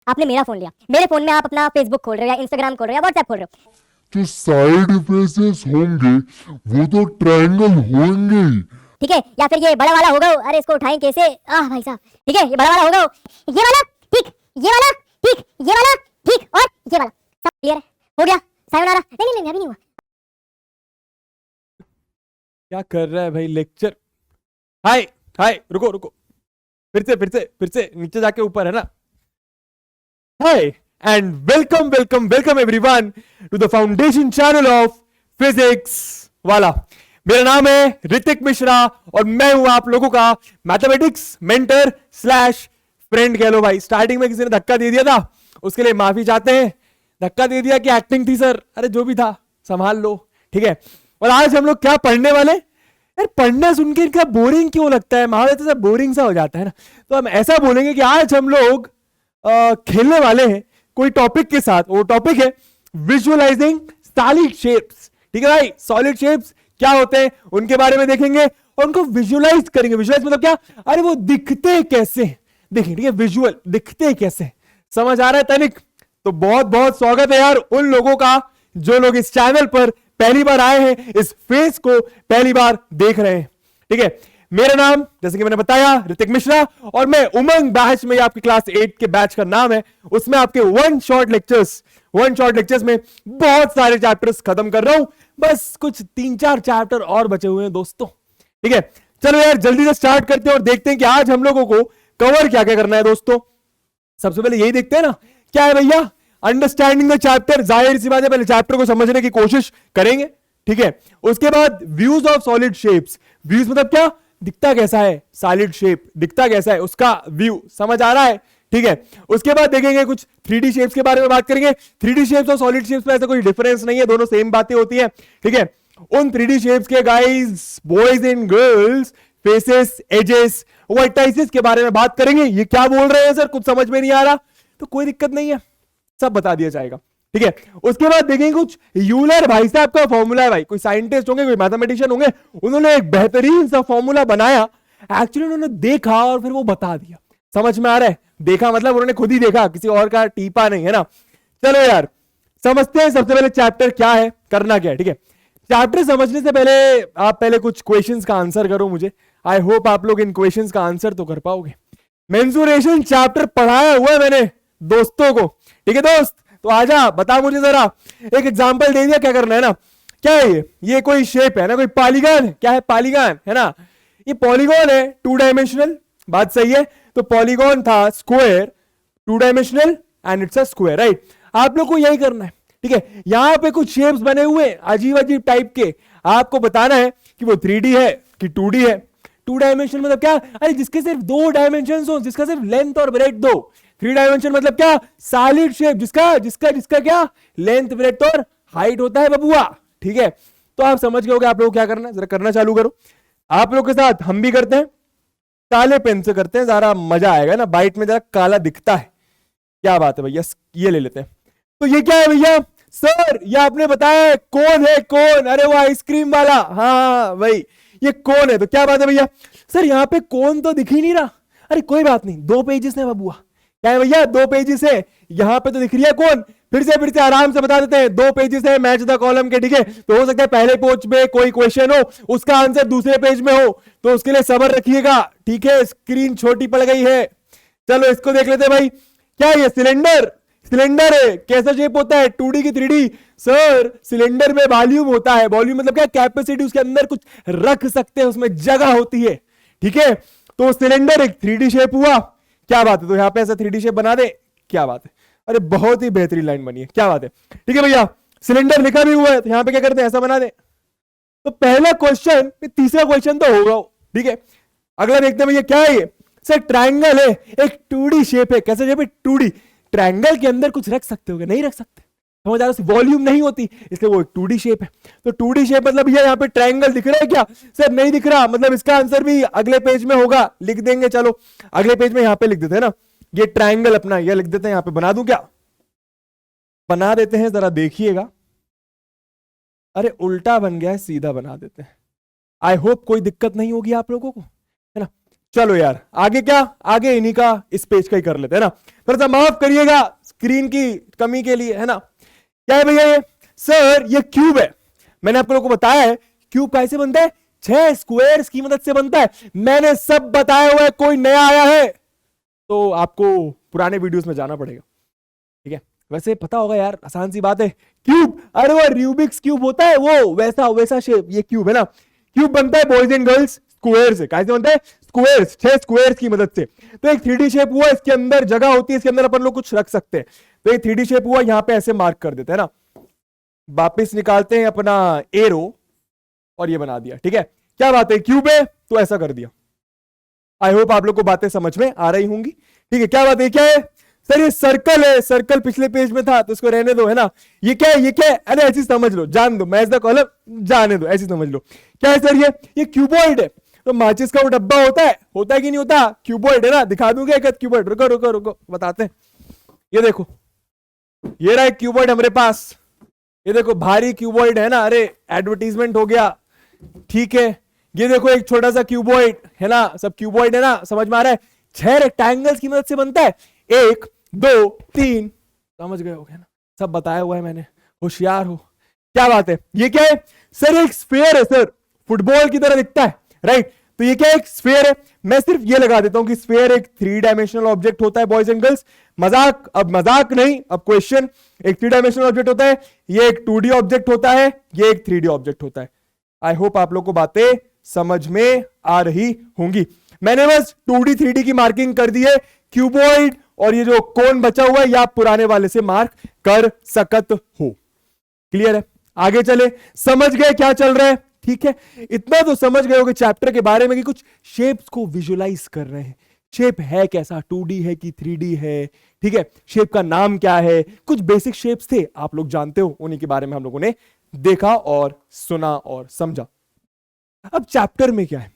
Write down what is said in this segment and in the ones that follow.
आपने मेरा फोन लिया, मेरे फोन में आप अपना फेसबुक खोल रहे हो या इंस्टाग्राम खोल रहे हो या व्हाट्सएप खोल रहे हो। जो साइड फेसेस होंगे वो तो ट्रायंगल होंगे ही। ठीक है, या फिर ये बड़ा वाला होगा, अरे इसको उठाएं कैसे, भाई साहब। ठीक है, ये बड़ा वाला होगा, ये वाला ठीक, ये वाला ठीक, ये वाला ठीक, और ये वाला। सब क्लियर है, हो गया। सायोनारा। नहीं नहीं नहीं, अभी नहीं हुआ। क्या कर रहा है भाई लेक्चर। हाय हाय, रुको रुको, फिर से नीचे जाके ऊपर है ना। Hi and welcome welcome welcome everyone to the foundation channel of Physics Wallah. मेरा नाम है ऋतिक मिश्रा और मैं हूं आप लोगों का मैथमेटिक्स मेंटर स्लैश फ्रेंड कह लो भाई। स्टार्टिंग में किसी ने धक्का दे दिया था, उसके लिए माफी चाहते हैं। धक्का दे दिया कि एक्टिंग थी सर, अरे जो भी था संभाल लो, ठीक है। और आज हम लोग क्या पढ़ने वाले यार, पढ़ना सुन के इनका बोरिंग क्यों लगता है, माहौल ऐसा बोरिंग सा हो जाता है ना। तो हम ऐसा बोलेंगे कि आज हम लोग खेलने वाले हैं कोई टॉपिक के साथ। वो टॉपिक है विजुअलाइजिंग सॉलिड शेप्स। ठीक है भाई, सॉलिड शेप्स क्या होते हैं उनके बारे में देखेंगे और उनको विजुअलाइज करेंगे। विजुअलाइज मतलब क्या, अरे वो दिखते कैसे, देखें। ठीक है, विजुअल दिखते कैसे, समझ आ रहा है तनिक। तो बहुत बहुत स्वागत है यार उन लोगों का जो लोग इस चैनल पर पहली बार आए हैं, इस फेस को पहली बार देख रहे हैं। ठीक है, मेरा नाम जैसे कि मैंने बताया ऋतिक मिश्रा और मैं उमंग बैच में, आपकी क्लास 8 के बैच का नाम है, उसमें आपके वन शॉट लेक्चर्स में बहुत सारे चैप्टर्स खत्म कर रहा हूं। बस कुछ 3-4 चैप्टर और बचे हुए हैं दोस्तों। ठीक है, चलो यार जल्दी से स्टार्ट करते हैं और देखते हैं कि आज हम लोगों को कवर क्या क्या करना है दोस्तों। सबसे पहले यही देखते हैं ना, क्या है भैया, अंडरस्टैंडिंग द चैप्टर। जाहिर सी बात है पहले चैप्टर को समझने की कोशिश करेंगे। ठीक है, उसके बाद views of solid shapes. Views मतलब क्या, दिखता कैसा है सॉलिड शेप, दिखता कैसा है उसका व्यू, समझ आ रहा है। ठीक है, उसके बाद देखेंगे कुछ 3D शेप्स के बारे में बात करेंगे। 3D शेप्स और सॉलिड शेप्स में ऐसा कोई डिफरेंस नहीं है, दोनों सेम बातें होती है। ठीक है, उन 3D शेप्स के guys, boys and girls, faces, edges, vertices के बारे में बात करेंगे। ये क्या बोल रहे हैं सर, कुछ समझ में नहीं आ रहा, तो कोई दिक्कत नहीं है, सब बता दिया जाएगा। ठीक है, उसके बाद देखेंगे कुछ यूलर भाई साहब का फॉर्मूला है। भाई कोई साइंटिस्ट होंगे, कोई मैथमेटिशियन होंगे, उन्होंने एक बेहतरीन सा फॉर्मूला बनाया। एक्चुअली उन्होंने देखा और फिर वो बता दिया। समझ में आ रहा है, देखा मतलब उन्होंने खुद ही देखा, किसी और का टीपा नहीं है ना। चलो यार समझते हैं सबसे पहले चैप्टर क्या है, करना क्या है। ठीक है, चैप्टर समझने से पहले आप पहले कुछ क्वेश्चंस का आंसर करो मुझे। आई होप आप लोग इन क्वेश्चंस का आंसर तो कर पाओगे। मेंसुरेशन चैप्टर पढ़ाया हुआ है मैंने दोस्तों को। ठीक है दोस्त, तो आजा बता मुझे जरा, एक एग्जांपल दे दिया, क्या करना है ना। क्या है ये कोई शेप है ना, कोई पॉलीगन है। क्या है, पॉलीगन है ना। ये पॉलीगन है 2 डायमेंशनल, बात सही है। तो पॉलीगन था square, 2 dimensional and it's a square, right. आप लोग को यही करना है। ठीक है, यहां पे कुछ शेप्स बने हुए अजीब अजीब टाइप के, आपको बताना है कि वो 3D है कि 2D है। 2 डायमेंशन मतलब क्या, अरे जिसके सिर्फ 2 डायमेंशन हो, जिसका सिर्फ लेंथ और ब्रेथ दो। 3 डायमेंशन मतलब क्या, सॉलिड शेप जिसका जिसका जिसका क्या, लेंथ ब्रेथ और हाइट होता है बबुआ। ठीक है, तो आप समझ गए होगे आप लोग क्या करना है, जरा करना चालू करो। आप लोग के साथ हम भी करते हैं, काले पेन से करते हैं, जरा मजा आएगा ना, बाइट में जरा काला दिखता है। क्या बात है भैया, ये ले लेते हैं। तो ये क्या है भैया, सर ये आपने बताया कौन है, कौन, अरे वो आइसक्रीम वाला, हाँ भाई ये कौन है। तो क्या बात है भैया, सर यहाँ पे कौन तो दिख ही नहीं रहा। अरे कोई बात नहीं, 2 पेजेस है बबुआ। क्या है भैया, 2 पेजेस है, यहाँ पे तो दिख रही है कौन। फिर से आराम से बता देते हैं, 2 पेजेस है मैच द कॉलम के। ठीक है, तो हो सकता है पहले पेज में कोई क्वेश्चन हो, उसका आंसर दूसरे पेज में हो, तो उसके लिए सब्र रखिएगा। ठीक है, स्क्रीन छोटी पड़ गई है। चलो इसको देख लेते हैं भाई, क्या है ये, सिलेंडर। सिलेंडर है, कैसा शेप होता है, 2D की 3D। सर सिलेंडर में वॉल्यूम होता है, वॉल्यूम मतलब क्या, कैपेसिटी, उसके अंदर कुछ रख सकते हैं, उसमें जगह होती है। ठीक है, तो सिलेंडर एक 3D शेप हुआ। क्या बात है, तो यहां पे ऐसा 3D शेप बना दे। क्या बात है, अरे बहुत ही बेहतरीन लाइन बनी है, क्या बात है। ठीक है भैया, सिलेंडर लिखा भी हुआ है, तो यहां पे क्या करते हैं, ऐसा बना दे। तो पहला क्वेश्चन, तीसरा क्वेश्चन तो होगा। ठीक है, अगला देखते हैं भैया, क्या है ये, सर ट्रायंगल है, एक 2D शेप है। कैसा शेप है, 2D। ट्रायंगल के अंदर कुछ रख सकते हो क्या, नहीं रख सकते, समझ आ रहा है, वॉल्यूम नहीं होती, इसलिए वो 2D शेप है। तो 2D शेप मतलब भैया यहाँ पे ट्रायंगल दिख रहा है क्या, सर नहीं दिख रहा, मतलब इसका आंसर भी अगले पेज में होगा, लिख देंगे। चलो अगले पेज में यहाँ पे लिख देते हैं ना, ये ट्रायंगल अपना ये लिख देते हैं, यहाँ पे बना दूं क्या, बना देते हैं, जरा देखिएगा। अरे उल्टा बन गया है, सीधा बना देते हैं। आई होप कोई दिक्कत नहीं होगी आप लोगों को, है ना। चलो यार आगे क्या, आगे इन्हीं का इस पेज का ही कर लेते हैं ना। थोड़ा सा माफ करिएगा स्क्रीन की कमी के लिए, है ना। क्या है भैया ये? सर ये क्यूब है। मैंने आप लोगों को बताया है क्यूब कैसे बनता है, 6 स्क्वायर्स की मदद से बनता है। मैंने सब बताया हुआ है, कोई नया आया है तो आपको पुराने वीडियोस में जाना पड़ेगा, ठीक है। वैसे पता होगा यार, आसान सी बात है। क्यूब, अरे वो रूबिक्स क्यूब होता है, वो वैसा वैसा शेप ये क्यूब है ना। क्यूब बनता है बॉयज एंड गर्ल्स स्क्वायर से। कैसे बनता है? स्क्वायर्स, 6 स्क्वायर्स की मदद से। तो एक 3D शेप हुआ, इसके अंदर जगह होती है, इसके अंदर अपन लोग कुछ रख सकते हैं। तो एक 3D शेप हुआ, यहां पे ऐसे मार्क कर देते हैं ना। वापिस निकालते हैं अपना एरो और ये बना दिया, ठीक है। क्या बात है, क्यूब है तो ऐसा कर दिया। आई होप आप लोग को बातें समझ में आ रही होंगी, ठीक है। क्या बात है, क्या है सर? ये सर्कल है, सर्कल पिछले पेज में था तो इसको रहने दो, है ना। ये क्या है, ये क्या है? अरे ऐसी समझ लो, जान दो, मैच द कॉलम जाने दो, ऐसी समझ लो। क्या है सर? ये क्यूबॉइड है। तो माचिस का वो डब्बा होता है कि नहीं होता? क्यूबॉइड है ना। दिखा दूंगा एक क्यूबॉइड, रुको रुको रुको बताते हैं। ये देखो, ये रहा एक क्यूबॉइड हमारे पास। ये देखो भारी क्यूबॉइड है ना। अरे एडवर्टीजमेंट हो गया, ठीक है। ये देखो एक छोटा सा क्यूबॉइड है ना, सब क्यूबॉइड है ना, समझ में आ रहा है। 6 रेक्टेंगल्स की मदद से बनता है, 1 2 3, समझ गए हो ना, सब बताया हुआ है मैंने, होशियार हो। क्या बात है, ये क्या है सर? एक स्फीयर है सर, फुटबॉल की तरह दिखता है, राइट। तो ये क्या है? एक स्फीयर है। मैं सिर्फ ये लगा देता हूं कि स्फीयर एक 3 डायमेंशनल ऑब्जेक्ट होता है बॉयज एंड गर्ल्स। मजाक, अब मजाक नहीं, अब क्वेश्चन। एक 3 डायमेंशनल ऑब्जेक्ट होता है, ये एक 2D ऑब्जेक्ट होता है, ये एक 3D ऑब्जेक्ट होता है। आई होप आप लोग को बातें समझ में आ रही होंगी। मैंने बस 2D 3D की मार्किंग कर दी है। क्यूबॉइड और ये जो कोन बचा हुआ है, या आप पुराने वाले से मार्क कर सकत हो। क्लियर है? आगे चले, समझ गए क्या चल रहा है? ठीक है, इतना तो समझ गए होगे चैप्टर के बारे में कि कुछ शेप्स को विजुलाइज कर रहे हैं। शेप है कैसा, 2D है कि 3D है, ठीक है। शेप का नाम क्या है, कुछ बेसिक शेप्स थे, आप लोग जानते हो, उन्हीं के बारे में हम लोगों ने देखा और सुना और समझा। अब चैप्टर में क्या है,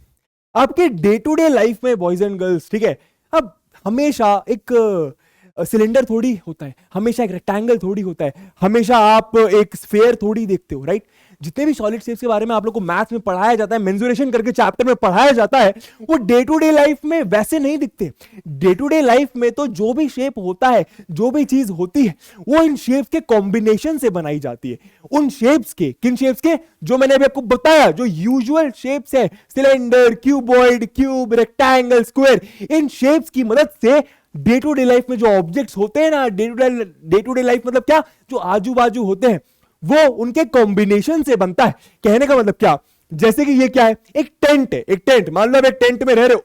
आपके डे टू डे लाइफ में बॉयज एंड गर्ल्स, ठीक है। अब हमेशा एक सिलेंडर थोड़ी होता है, हमेशा एक रेक्टेंगल थोड़ी होता है, हमेशा आप एक स्फीयर थोड़ी देखते हो, राइट। जितने भी सॉलिड शेप्स के बारे में आप लोग को मैथ्स में पढ़ाया जाता है, मेंसुरेशन करके चैप्टर में पढ़ाया जाता है, वो डे टू डे लाइफ में वैसे नहीं दिखते। डे टू डे लाइफ में तो जो भी शेप होता है, जो भी चीज होती है, वो इन शेप्स के कॉम्बिनेशन से बनाई जाती है। उन शेप्स के, किन शेप्स के? जो मैंने अभी आपको बताया, जो यूजुअल शेप्स है, cylinder, cuboid, cube, rectangle, square, इन शेप्स की मदद से डे टू डे लाइफ में जो ऑब्जेक्ट्स होते हैं ना, डे टू डे लाइफ मतलब क्या, जो आजू बाजू होते हैं, वो उनके कॉम्बिनेशन से बनता है। कहने का मतलब क्या, जैसे कि ये क्या है, एक टेंट है। एक टेंट, मान लो आप एक टेंट में रह रहे हो,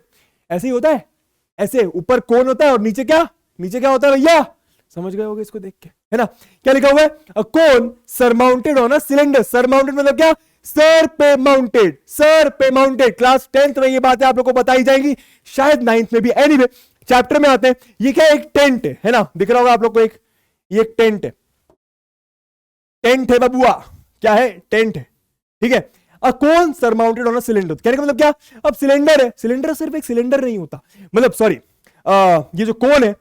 ऐसे ही होता है, ऐसे ऊपर कोन होता है और नीचे क्या, नीचे क्या होता है भैया? समझ गए होगे इसको देख के, है ना। क्या लिखा हुआ है? A cone surmounted on a cylinder. Surmounted मतलब क्या? सर पे माउंटेड, सर पे माउंटेड। क्लास 10th में ये बातें आप लोग को बताई जाएंगी, शायद 9th में भी। एनीवे, चैप्टर में आते हैं। ये क्या है? एक टेंट है ना, दिख रहा होगा आप लोग को, ये एक टेंट है। टेंट है बबुआ, क्या है? टेंट है, ठीक है। A cone surmounted on a cylinder, कहने का मतलब क्या? अब सिलेंडर है, सिलेंडर सिर्फ एक सिलेंडर नहीं होता, मतलब सॉरी, ये जो कोन है,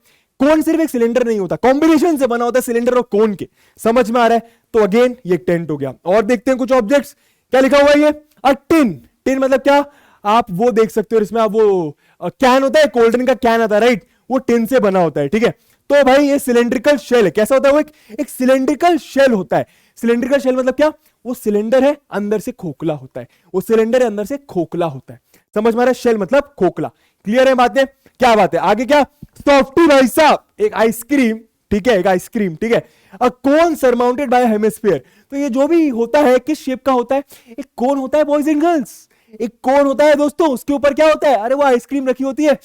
कोन सिर्फ एक सिलेंडर नहीं होता, कॉम्बिनेशन से बना होता है सिलेंडर और कोन के। समझ में आ रहा है? तो अगेन ये टेंट हो गया। और देखते हैं कुछ ऑब्जेक्ट्स। क्या लिखा हुआ है ये? A tin. टिन मतलब क्या? आप वो देख सकते हो, इसमें आप वो कैन होता है, कोल्ड ड्रिंक का कैन आता है, राइट, वो टिन से बना होता है, ठीक है। तो भाई ये सिलेंड्रिकल शेल है। कैसा होता है वो? एक सिलेंड्रिकल शेल होता है। सिलेंड्रिकल शेल मतलब क्या? वो सिलेंडर है, अंदर से खोखला होता है। वो सिलेंडर है, अंदर से खोखला होता है। समझ में आ रहा है? शेल मतलब खोखला। क्लियर है बातें? क्या बात है, आगे क्या? सॉफ्टी भाई साहब, एक आइसक्रीम, ठीक है, एक आइसक्रीम, ठीक है। A cone surmounted bye hemisphere. तो ये जो भी होता है, किस शेप का होता है? एक कोन होता है बॉयज एंड गर्ल्स, एक कोन होता है दोस्तों। उसके ऊपर क्या होता है? अरे वो आइसक्रीम रखी होती है।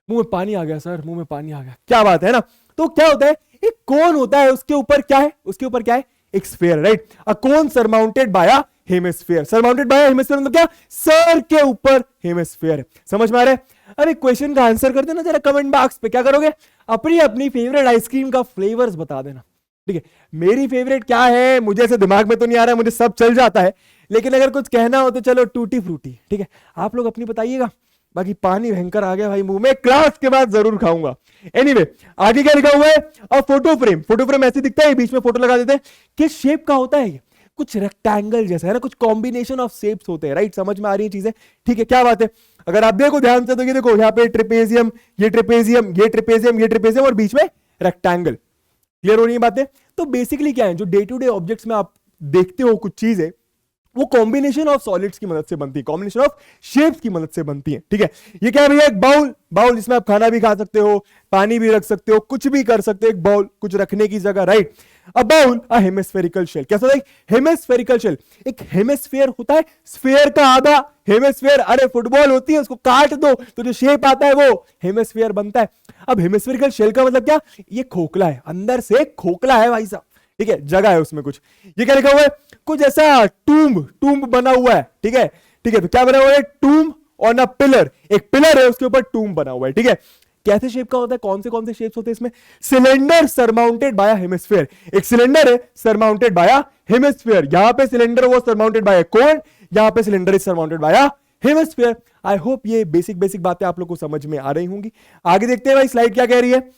मुंह में पानी आ गया सर, मुंह में पानी आ गया। क्या बात है ना। तो क्या होता है? एक कोन होता है, उसके ऊपर क्या है? उसके ऊपर क्या है? एक स्फीयर, राइट। अ कोन सरमाउंटेड बाय अ हेमिस्फीयर। सरमाउंटेड बाय हेमिस्फीयर मतलब क्या? सर के ऊपर हेमिस्फीयर है। समझ में आ रहा है? अरे क्वेश्चन का आंसर कर देना जरा कमेंट बॉक्स पे। क्या करोगे? अपनी अपनी फेवरेट आइसक्रीम का फ्लेवर्स बता देना, ठीक है। मेरी फेवरेट क्या है मुझे ऐसे दिमाग में तो नहीं आ रहा है, मुझे सब चल जाता है, लेकिन अगर कुछ कहना हो तो चलो टूटी फ्रूटी, ठीक है। आप लोग अपनी बताइएगा। बाकी पानी भयंकर आ गया भाई मुंह में, क्लास के बाद जरूर खाऊंगा। एनीवे, आगे क्या लिखा हुआ है? और फोटो फ्रेम। फोटो फ्रेम ऐसे दिखता है, बीच में फोटो लगा देते हैं। किस शेप का होता है ये? कुछ रेक्टेंगल जैसा है ना, कुछ कॉम्बिनेशन ऑफ शेप्स होते हैं, राइट। समझ में आ रही है चीजें, ठीक है। क्या बात है? अगर आप देखो ध्यान से तो ये देखो यहाँ पे ट्रिपेजियम, ये ट्रिपेजियम, ये ट्रिपेजियम, ये ट्रिपेजियम और बीच में रेक्टेंगल। क्लियर हो रही है बातें? तो बेसिकली क्या है, जो डे टू डे ऑब्जेक्ट्स में आप देखते हो कुछ चीजें, वो कॉम्बिनेशन ऑफ सॉलिड्स की मदद से बनती है, कॉम्बिनेशन ऑफ शेप्स की मदद से बनती है। ठीक है, ये क्या है भैया? एक बाउल, बाउल जिसमें आप खाना भी खा सकते हो, पानी भी रख सकते हो, कुछ भी कर सकते हो, एक बाउल, कुछ रखने की जगह, right? A bowl, a hemispherical shell. कैसा था? Hemispherical shell. एक हेमिस्फेयर होता है, स्फेयर का आधा, हेमिस्फेयर। अरे फुटबॉल होती है, उसको काट दो तो जो शेप आता है वो हेमिस्फेयर बनता है। अब हेमिस्फेरिकल शेल का मतलब क्या? ये खोखला है, अंदर से खोखला है भाई साहब। ठीक है, जगह है उसमें कुछ। ये क्या लिखा हुआ है? कुछ ऐसा टूम्ब बना हुआ है। ठीक है, ठीक है, तो क्या बना हुआ है? Tomb on a pillar. एक पिलर है, उसके ऊपर टूम्ब बना हुआ है। ठीक है, कैसे शेप का होता है? कौन से शेप्स होते हैं इसमें? Cylinder surmounted bye hemisphere. एक सिलेंडर है सरमाउंटेड बाय हेमिस्फीयर। यहां पे सिलेंडर वो सरमाउंटेड बाय कोन, यहां पे cylinder is surmounted bye hemisphere. I hope ये बेसिक बातें आप लोग को समझ में आ रही होंगी। आगे देखते हैं भाई स्लाइड क्या कह रही है।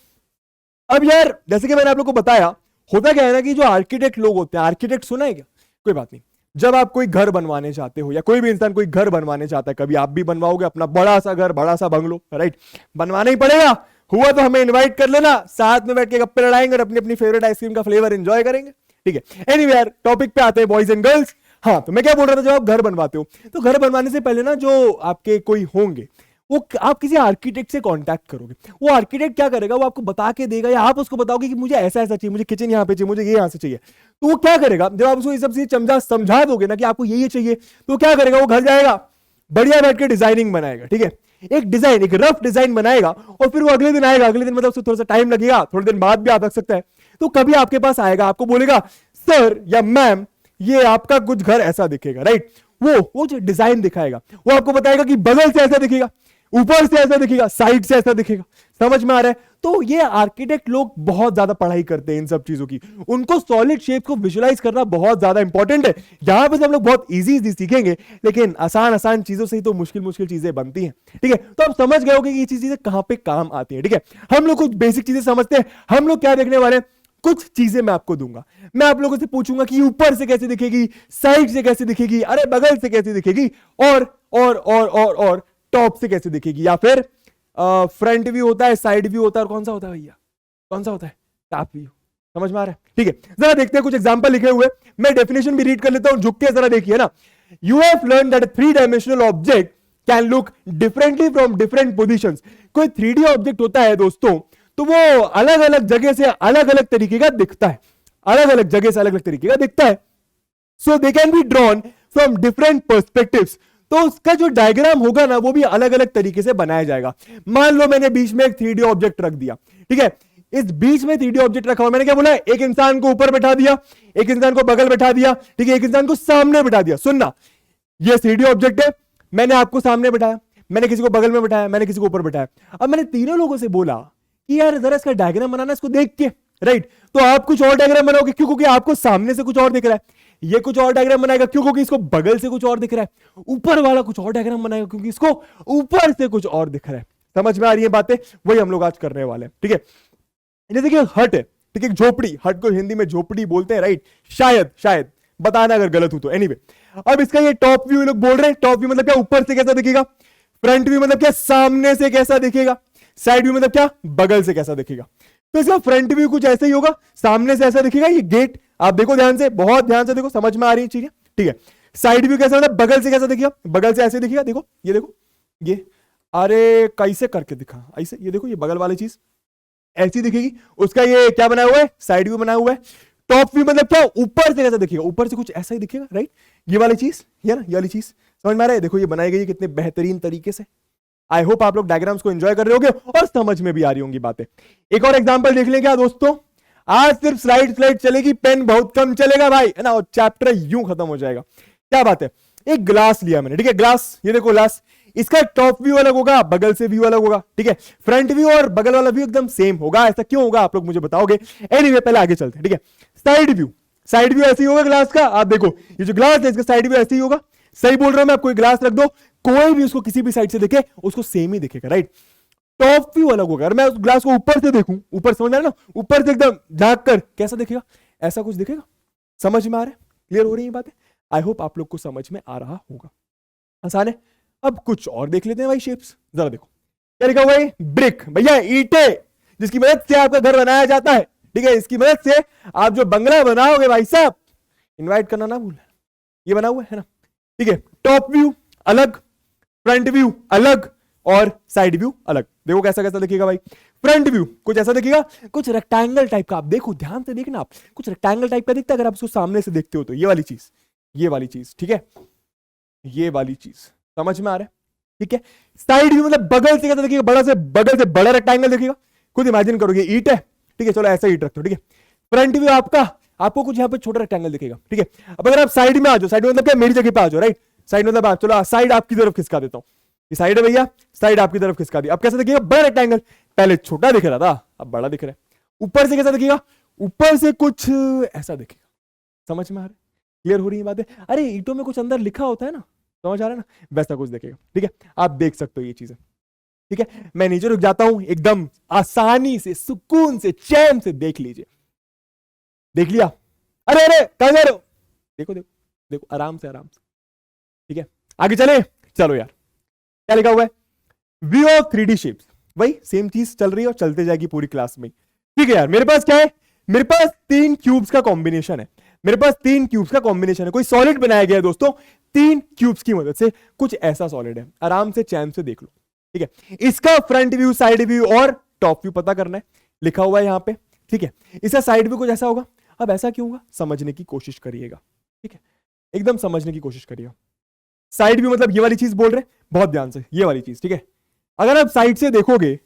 अब यार जैसे कि मैंने आप लोग को बताया, होता क्या है ना कि जो आर्किटेक्ट लोग होते हैं, आर्किटेक्ट सुना है क्या? कोई बात नहीं। जब आप कोई घर बनवाने चाहते हो या कोई भी इंसान कोई घर बनवाने चाहता है, कभी आप भी बनवाओगे अपना बड़ा सा घर, बड़ा सा बंगलो, राइट? बनवाना ही पड़ेगा। हुआ तो हमें इनवाइट कर लेना, साथ में बैठ के गप्पे लड़ाएंगे और अपनी अपनी फेवरेट आइसक्रीम का फ्लेवर एंजॉय करेंगे। ठीक है, एनीवे यार टॉपिक पे आते हैं, बॉयज एंड गर्ल्स। हाँ, तो मैं क्या बोल रहा था, जब आप घर बनवाते हो तो घर बनवाने से पहले ना जो आपके कोई होंगे, वो आप किसी आर्किटेक्ट से कांटेक्ट करोगे। वो आर्किटेक्ट क्या करेगा? वो आपको बता के देगा, या आप उसको बताओगे कि मुझे ऐसा ऐसा चाहिए, मुझे किचन यहाँ पे चाहिए, मुझे ये यहाँ से चाहिए। तो वो क्या करेगा? जब आप उसको ये सब चीज समझा दोगे ना कि आपको ये चाहिए, तो क्या करेगा? वो घर जाएगा, बढ़िया बैठ के डिजाइनिंग बनाएगा। ठीक है, एक डिजाइन, एक रफ डिजाइन बनाएगा और फिर वो अगले दिन आएगा। अगले दिन मतलब उसको थोड़ा सा टाइम लगेगा, थोड़े दिन बाद भी आ सकता है। तो कभी आपके पास आएगा, आपको बोलेगा सर या मैम ये आपका कुछ घर ऐसा दिखेगा, राइट? वो जो डिजाइन दिखाएगा वो आपको बताएगा कि बगल से ऐसा दिखेगा, ऊपर से ऐसा दिखेगा, साइड से ऐसा दिखेगा। समझ में आ रहा है? तो ये आर्किटेक्ट लोग बहुत ज्यादा पढ़ाई करते हैं इन सब चीजों की। उनको सॉलिड शेप को विजुअलाइज करना बहुत ज्यादा इंपॉर्टेंट है। यहां पे हम लोग बहुत इजी सीखेंगे, लेकिन आसान चीजों से ही तो मुश्किल चीजें बनती हैं। ठीक है, तो आप समझ गए होंगे कि ये चीजें कहां पे काम आती है। ठीक है, हम लोग कुछ बेसिक चीजें समझते हैं। हम लोग क्या देखने वाले हैं? कुछ चीजें मैं आपको दूंगा, मैं आप लोगों से पूछूंगा कि ऊपर से कैसे दिखेगी, साइड से कैसे दिखेगी, अरे बगल से कैसे दिखेगी, और टॉप से कैसे दिखेगी, या फिर फ्रंट व्यू होता है, साइड व्यू होता है, और कौन सा होता है भैया? कौन सा होता है? Top view. समझ में आ रहा है? ठीक है, जरा देखते हैं कुछ एग्जांपल लिखे हुए। मैं डेफिनेशन भी रीड कर लेता हूं, झुक के जरा देखिए ना। You have learn that 3-dimensional object can look differently from different positions. कोई 3D ऑब्जेक्ट होता है दोस्तों, तो वो अलग अलग जगह से अलग अलग तरीके का दिखता है, अलग अलग जगह से अलग अलग तरीके का दिखता है। So they can be drawn from different perspectives. तो उसका जो डायग्राम होगा ना, वो भी अलग अलग तरीके से बनाया जाएगा। मान लो मैंने बीच में एक 3D ऑब्जेक्ट रख दिया। ठीक है, इस बीच में 3D ऑब्जेक्ट रखा हुआ, मैंने क्या बोला? एक इंसान को ऊपर बैठा दिया, एक इंसान को बगल बैठा दिया, ठीक है, एक इंसान को सामने बैठा दिया। सुनना, ये 3D ऑब्जेक्ट है, मैंने आपको सामने बैठाया, मैंने किसी को बगल में बैठाया, मैंने किसी को ऊपर बैठाया। अब मैंने तीनों लोगों से बोला कि यार जरा इसका डायग्राम बनाना, इसको देख के, राइट? तो आप कुछ और डायग्राम बनाओगे, क्यों? क्योंकि आपको सामने से कुछ और दिख रहा है। ये कुछ और डायग्राम बनाएगा, क्यों? क्योंकि इसको बगल से कुछ और दिख रहा है। ऊपर वाला कुछ और डायग्राम बनाएगा, क्योंकि इसको ऊपर से कुछ और दिख रहा है। समझ में आ रही है बातें? वही हम लोग आज करने वाले हैं। ठीक है, जैसे कि हट है, ठीक है, झोपड़ी, हट को हिंदी में झोपड़ी बोलते हैं, राइट? शायद बताना अगर गलत हो तो। एनीवे, अब इसका ये टॉप व्यू लोग बोल रहे हैं। टॉप व्यू मतलब क्या? ऊपर से कैसा दिखेगा। फ्रंट व्यू मतलब क्या? सामने से कैसा दिखेगा। साइड व्यू मतलब क्या? बगल से कैसा दिखेगा। तो इसका फ्रंट व्यू कुछ ऐसा ही होगा, सामने से ऐसा दिखेगा। ये गेट आप देखो ध्यान से, बहुत ध्यान से देखो, समझ में आ रही है चीजें? ठीक है, साइड व्यू कैसा मतलब? बगल से कैसा दिखेगा? बगल से ऐसे दिखेगा। देखो, ये देखो, ये अरे कैसे करके दिखा, ऐसे, ये देखो, ये बगल वाली चीज ऐसी दिखेगी। उसका ये क्या बना हुआ है? साइड व्यू बना हुआ है। टॉप व्यू मतलब क्या? ऊपर से कैसा दिखेगा? ऊपर से कुछ ऐसा ही दिखेगा, राइट? ये वाली चीज, ये ना, ये वाली चीज समझ में आ रहा है? देखो, ये बनाई गई कितने बेहतरीन तरीके से। आई होप आप लोग डायग्राम्स को एंजॉय कर रहे होंगे और समझ में भी आ रही होंगी बातें। एक और एग्जांपल देख लें क्या दोस्तों? आज सिर्फ स्लाइड चलेगी, पेन बहुत कम चलेगा भाई, है ना, और चैप्टर यूं खत्म हो जाएगा। क्या बात है? एक ग्लास लिया मैंने, ठीक है, ग्लास, ये देखो ग्लास। इसका टॉप व्यू अलग होगा, बगल से व्यू अलग होगा। ठीक है, फ्रंट व्यू और बगल वाला व्यू एकदम सेम होगा। ऐसा क्यों होगा आप लोग मुझे बताओगे। एनीवे, पहले आगे चलते हैं। ठीक है, साइड व्यू, साइड व्यू ऐसे ही होगा ग्लास का। आप देखो, ये जो ग्लास है इसका साइड व्यू ऐसे ही होगा। सही बोल रहा हूं मैं? आप कोई ग्लास रख दो, कोई भी उसको किसी भी साइड से देखे उसको सेम ही दिखेगा, राइट? टॉप व्यू अलग होगा। अगर मैं उस ग्लास को ऊपर से देखूं, ऊपर समझ आ रहा है ना, ऊपर से एकदम झांक कर कैसा दिखेगा? ऐसा कुछ दिखेगा। समझ में आ रहा है? क्लियर हो रही है बातें? आई होप आप लोग को समझ में आ रहा होगा। आसान है। अब कुछ और देख लेते हैं भाई शेप्स, जरा देखो क्या लिखा हुआ है, ब्रिक, भैया ईंटे जिसकी मदद से आपका घर बनाया जाता है, ठीक है, इसकी मदद से आप जो बंगला बनाओगे भाई साहब, इनवाइट करना ना भूलना, ये बना हुआ है ना, ठीक है। टॉप व्यू अलग, फ्रंट व्यू अलग और साइड व्यू अलग। देखो कैसा कैसा दिखेगा भाई। फ्रंट व्यू कुछ ऐसा दिखेगा, कुछ रेक्टेंगल टाइप का, आप देखो ध्यान से देखना, आप कुछ रेक्टेंगल टाइप का दिखता है अगर आप उसको सामने से देखते हो तो, ये वाली चीज, ठीक है, ये वाली चीज समझ में आ रहा है, ठीक है। साइड व्यू मतलब बगल से कैसा दिखेगा, बगल से बड़ा रेक्टेंगल दिखेगा, खुद इमेजिन करोगे, ईंट है, ठीक है, चलो ऐसा ईंट रखते हो, ठीक है। फ्रंट व्यू आपको कुछ यहाँ पे छोटा रेक्टेंगल दिखेगा, ठीक है। अब अगर आप साइड में आ जाओ, साइड मतलब क्या, मेरी जगह पे आ जाओ, राइट, साइड मतलब आप, चलो साइड आपकी तरफ खिसका देता हूँ, ये साइड है भैया, साइड आपकी तरफ खिसका दी, अब कैसा दिखेगा, बड़ा रेक्टेंगल, पहले छोटा दिख रहा था अब बड़ा दिख रहा है। ऊपर से कैसा दिखेगा, ऊपर से कुछ ऐसा दिखेगा, समझ में आ रहा है, क्लियर हो रही है बातें। अरे ईंटों में कुछ अंदर लिखा होता है ना, समझ आ रहा है ना, वैसा कुछ दिखेगा, ठीक है, आप देख सकते हो ये चीजें, ठीक है। मैं नीचे रुक जाता हूं, एकदम आसानी से, सुकून से, चैन से देख लीजिए, देख लिया, अरे अरे कहां जा रहे हो, देखो देखो देखो, आराम से, ठीक है, आगे चले, चलो यार, क्या लिखा हुआ है, व्यू ऑफ 3D शेप्स, वही सेम चीज चल रही है और चलते जाएगी पूरी क्लास में, ठीक है यार। मेरे पास क्या है, मेरे पास 3 क्यूब्स का कॉम्बिनेशन है, कोई सॉलिड बनाया गया है दोस्तों 3 क्यूब्स की मदद से, कुछ ऐसा सॉलिड है, आराम से चैन से देख लो, ठीक है। इसका फ्रंट व्यू, साइड व्यू और टॉप व्यू पता करना है, लिखा हुआ है यहां पे, ठीक है। इसका साइड व्यू कुछ ऐसा होगा, अब ऐसा क्यों होगा, समझने की कोशिश करिएगा, ठीक है, एकदम समझने की कोशिश करिएगा। साइड व्यू मतलब ये वाली चीज बोल रहे हैं, बहुत ध्यान से, ये वाली चीज, ठीक है। अगर आप साइड से देखोगे,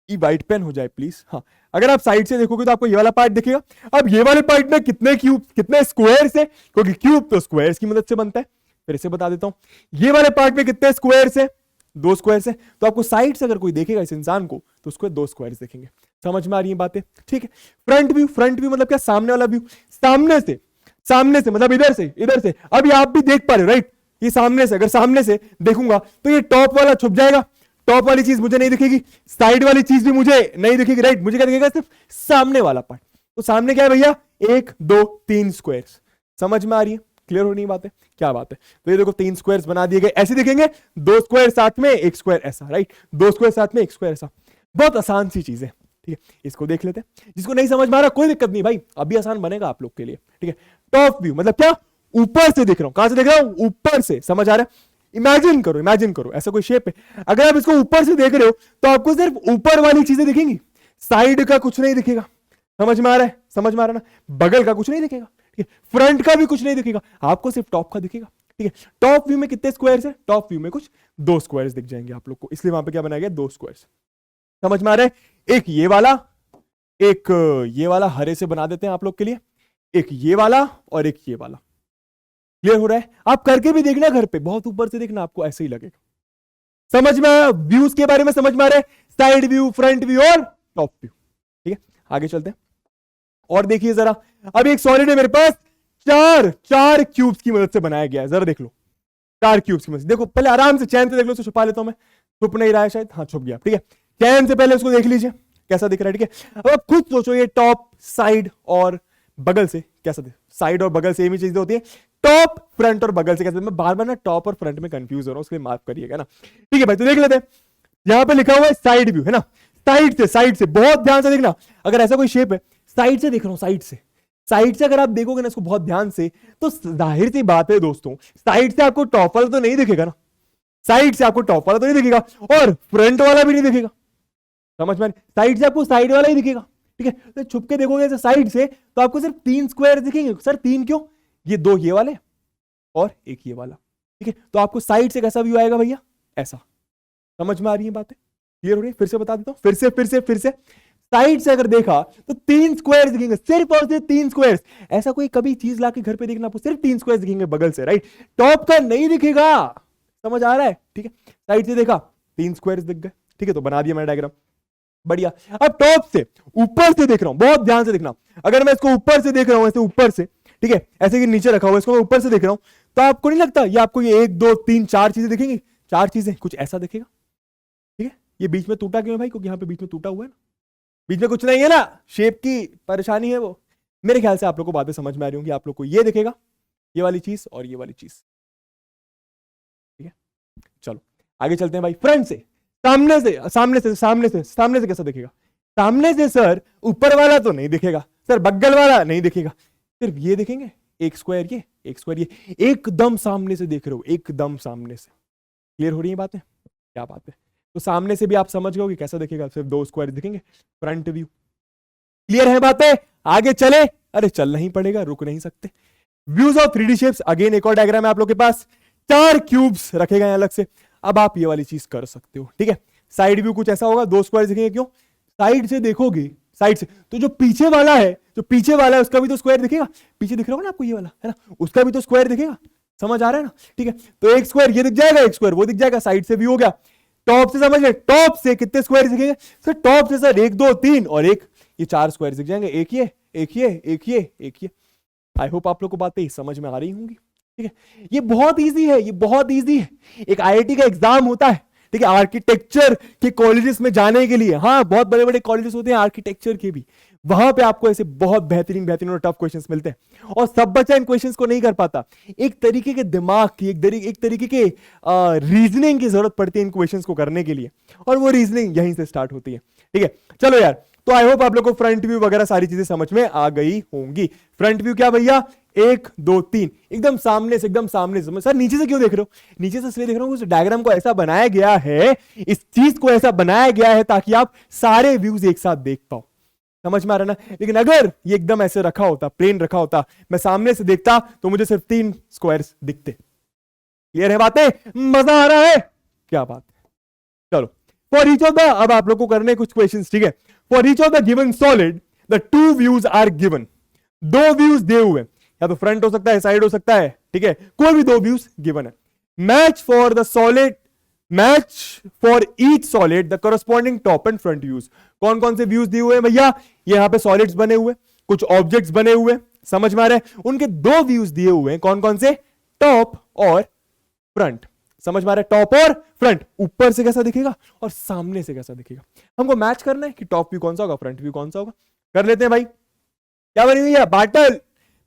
ये व्हाइट पेन हो जाए प्लीज, हाँ, अगर आप साइड से देखोगे तो आपको ये वाला पार्ट दिखेगा। अब ये वाले पार्ट में कितने क्यूब, कितने स्क्वायर्स है, क्योंकि क्यूब तो स्क्वायर्स की मदद से बनता है, फिर से बता देता हूं, ये वाले पार्ट में कितने स्क्वायर्स है, 2 स्क्वायर्स है, तो आपको साइड से अगर कोई देखेगा इस इंसान को तो उसको 2 स्क्वायर्स देखेंगे, समझ में आ रही है बातें, ठीक है। फ्रंट व्यू मतलब क्या, सामने वाला व्यू, सामने से मतलब इधर से, अब ये आप भी देख पा रहे हो, राइट, ये सामने से, अगर सामने से देखूंगा तो ये टॉप वाला छुप जाएगा, टॉप वाली चीज मुझे नहीं दिखेगी, साइड वाली चीज भी मुझे नहीं दिखेगी, राइट, मुझे क्या दिखेगा, सिर्फ सामने वाला पार्ट। तो सामने क्या है भैया, 1 2 3 स्क्वायर्स, समझ में आ रही है, क्लियर हो रही बात है, क्या बात है। तो ये देखो 3 स्क्वायर्स बना दिए गए, ऐसे दिखेंगे, 2 स्क्वायर साथ में 1 स्क्वायर ऐसा, राइट, 2 स्क्वायर साथ में 1 स्क्वायर ऐसा, बहुत आसान सी चीज है, ठीक है। इसको देख लेते हैं, जिसको नहीं समझ में आ रहा कोई दिक्कत नहीं भाई, अभी आसान बनेगा आप लोग के लिए, ठीक है। टॉप व्यू मतलब क्या, ऊपर से देख रहा हूं, कहां से देख रहा हूं, ऊपर से, समझ आ रहा है। इमेजिन करो ऐसा कोई शेप है, अगर आप इसको ऊपर से देख रहे हो तो आपको सिर्फ ऊपर वाली चीजें दिखेंगी, साइड का कुछ नहीं दिखेगा, समझ में आ रहा है ना, बगल का कुछ नहीं दिखेगा, ठीक है, फ्रंट का भी कुछ नहीं दिखेगा, आपको सिर्फ टॉप का दिखेगा, ठीक है। टॉप व्यू में कितने स्क्वायर्स है, टॉप व्यू में कुछ 2 स्क्वायर्स दिख जाएंगे आप लोग को, इसलिए वहां पे क्या बनाया गया, 2 स्क्वायर्स, समझ में आ रहा है। एक ये वाला हरे से बना देते हैं आप लोग के लिए, एक ये वाला और एक ये वाला, क्लियर हो रहा है। आप करके भी देखना घर पे, बहुत ऊपर से देखना, आपको ऐसे ही लगेगा, समझ में आया, व्यूज के बारे में समझ में आ रहा है, साइड व्यू, फ्रंट व्यू और टॉप व्यू, ठीक है। आगे चलते हैं और देखिए जरा, अब एक सॉलिड है मेरे पास, चार क्यूब्स की मदद से बनाया गया है, जरा देख लो, 4 क्यूब्स की मदद से, देखो पहले आराम से चैन से देख लो, छुपा लेता हूं मैं, छुप नहीं रहा है शायद, हाँ छुप गया, ठीक है। चैन से पहले उसको देख लीजिए कैसा दिख रहा है, ठीक है। अब आप खुद सोचो, ये टॉप, साइड और बगल से कैसा दिख, साइड और बगल सेम ही चीजें होती है, टॉप, फ्रंट और बगल से कैसे, मैं बार बार ना टॉप और फ्रंट में कंफ्यूज हो रहा हूं, उसके लिए माफ करिएगा ना, ठीक है भाई। तो देख लेते हैं, यहां पे लिखा हुआ है साइड व्यू, है ना, साइड से बहुत ध्यान से देखना, अगर ऐसा कोई शेप है, साइड से देख रहा हूं, साइड से अगर आप देखोगे ना इसको बहुत ध्यान से, तो जाहिर सी बात है दोस्तों, साइड से आपको टॉप वाला तो नहीं दिखेगा ना, साइड से आपको टॉप वाला तो नहीं दिखेगा और फ्रंट वाला भी नहीं दिखेगा, समझ में, साइड से आपको साइड वाला ही दिखेगा, ठीक है। तो छुप के देखोगे साइड से तो आपको सिर्फ 3 स्क्वायर दिखेंगे, सर 3 क्यों, ये 2 ये वाले और 1 ये वाला, ठीक है। तो आपको साइड से कैसा व्यू आएगा भैया, ऐसा, समझ में आ रही है बातें, क्लियर हो रही है, फिर से बता देता हूं, फिर से साइड से अगर देखा तो 3 स्क्वायर्स दिखेंगे, सिर्फ और सिर्फ 3 स्क्वायर्स, ऐसा कोई कभी चीज लाके घर पे देखना, आपको सिर्फ 3 स्क्वायर्स दिखेंगे बगल से, राइट, टॉप का नहीं दिखेगा, समझ आ रहा है, ठीक है। साइड से देखा 3 स्क्वायर्स दिख गए, ठीक है, तो बना दिया मैंने डायग्राम, बढ़िया। अब टॉप से, ऊपर से देख रहा हूं, बहुत ध्यान से देखना, अगर मैं इसको ऊपर से देख रहा हूं, ऐसे ऊपर से, ठीक है, ऐसे कि नीचे रखा हुआ, इसको मैं ऊपर से देख रहा हूं, तो आपको नहीं लगता ये आपको ये 1 2 3 4 चीजें दिखेंगी, 4 चीजें कुछ ऐसा दिखेगा, ठीक है। ये बीच में टूटा क्यों है भाई, क्योंकि यहाँ पे बीच में टूटा हुआ है ना, बीच में कुछ नहीं है ना, शेप की परेशानी है वो। मेरे ख्याल से आप लोग को बातें समझ में आ रही होंगी, आप लोग को ये दिखेगा, ये वाली चीज और ये वाली चीज, ठीक है, चलो आगे चलते हैं भाई। फ्रंट से, सामने से, सामने से, सामने से, सामने से कैसा दिखेगा? सामने से सर ऊपर वाला तो नहीं दिखेगा सर, बगल वाला नहीं दिखेगा, सिर्फ ये दिखेंगे, एक स्क्वायर ये, एक स्क्वायर ये, एकदम सामने से देख रहे हो, एकदम सामने से। क्लियर हो रही है बातें? क्या बात है। तो सामने से भी आप समझ गए कि कैसा दिखेगा, सिर्फ दो स्क्वायर दिखेंगे, फ्रंट व्यू। क्लियर है बातें? आगे चले? अरे चलना ही पड़ेगा, रुक नहीं सकते। Views of 3D shapes, again एक और डायग्राम है आप लोग के पास, 4 क्यूब्स रखे गए अलग से। अब आप ये वाली चीज कर सकते हो, ठीक है। साइड व्यू कुछ ऐसा होगा, दो स्क्वायर दिखेंगे, क्यों? साइड से देखोगे, साइड से, तो जो पीछे वाला है, जो पीछे वाला है उसका भी तो स्क्वायर दिखेगा, पीछे दिख रहा होगा ना आपको ये वाला, है ना, उसका भी तो स्क्वायर दिखेगा। समझ आ रहा है ना? ठीक है, तो एक स्क्वायर ये दिख जाएगा, एक स्क्वायर वो दिख जाएगा, साइड से भी हो गया। टॉप से समझ गए, टॉप से कितने स्क्वायर दिखेंगे सर? टॉप से सर 1 2 3 और एक ये 4 स्क्वायर दिख जाएंगे, एक ये, एक ये, एक ये, एक ये। आई होप आप लोग को बातें समझ में आ रही होंगी, ठीक है। ये बहुत इजी है, ये बहुत इजी है। एक आईआईटी का एग्जाम होता है, ठीक है, आर्किटेक्चर के कॉलेजेस में जाने के लिए। हाँ, बहुत बड़े बड़े कॉलेजेस होते हैं आर्किटेक्चर के भी, वहां पे आपको ऐसे बहुत बेहतरीन बेहतरीन और टफ क्वेश्चंस मिलते हैं, और सब बच्चा इन क्वेश्चंस को नहीं कर पाता। एक तरीके के दिमाग की, एक तरीके के रीजनिंग की जरूरत पड़ती है इन क्वेश्चंस को करने के लिए, और वो रीजनिंग यहीं से स्टार्ट होती है, ठीक है। चलो यार, तो आई होप आप लोग को फ्रंट व्यू वगैरह सारी चीजें समझ में आ गई होंगी। फ्रंट व्यू क्या भैया? 1 2 3, एकदम सामने से, एकदम सामने से। सर नीचे से क्यों देख रहे हो? नीचे से इसलिए देख रहा हूं, उस डायग्राम को ऐसा बनाया गया है, इस चीज को ऐसा बनाया गया है ताकि आप सारे व्यूज एक साथ देख पाओ। समझ में आ रहा ना? लेकिन अगर ये एकदम ऐसे रखा होता, प्लेन रखा होता, मैं सामने से देखता तो मुझे सिर्फ 3 स्क्वायर्स दिखते। क्लियर है बातें? मजा आ रहा है? क्या बात है। चलो, फॉर ईच ऑफ द, अब आप लोग को करने कुछ क्वेश्चंस, ठीक है। For each of the given solid the 2 views are given. 2 views दिए हुए, या तो फ्रंट हो सकता है, साइड हो सकता है, ठीक है, कोई भी 2 व्यूज गिवन है। Match for the solid, match for each solid the corresponding top and front views. कौन कौन से व्यूज दिए हुए हैं भैया? ये यहां पे सॉलिड्स बने हुए, कुछ ऑब्जेक्ट्स बने हुए, समझ में आ रहा है? उनके 2 व्यूज दिए हुए हैं, कौन कौन से? टॉप और फ्रंट। समझ में आ रहा है? टॉप और फ्रंट, ऊपर से कैसा दिखेगा और सामने से कैसा दिखेगा। हमको मैच करना है कि टॉप व्यू कौन सा होगा, फ्रंट व्यू कौन सा होगा। कर लेते हैं भाई। क्या बनी हुई है? बाटल,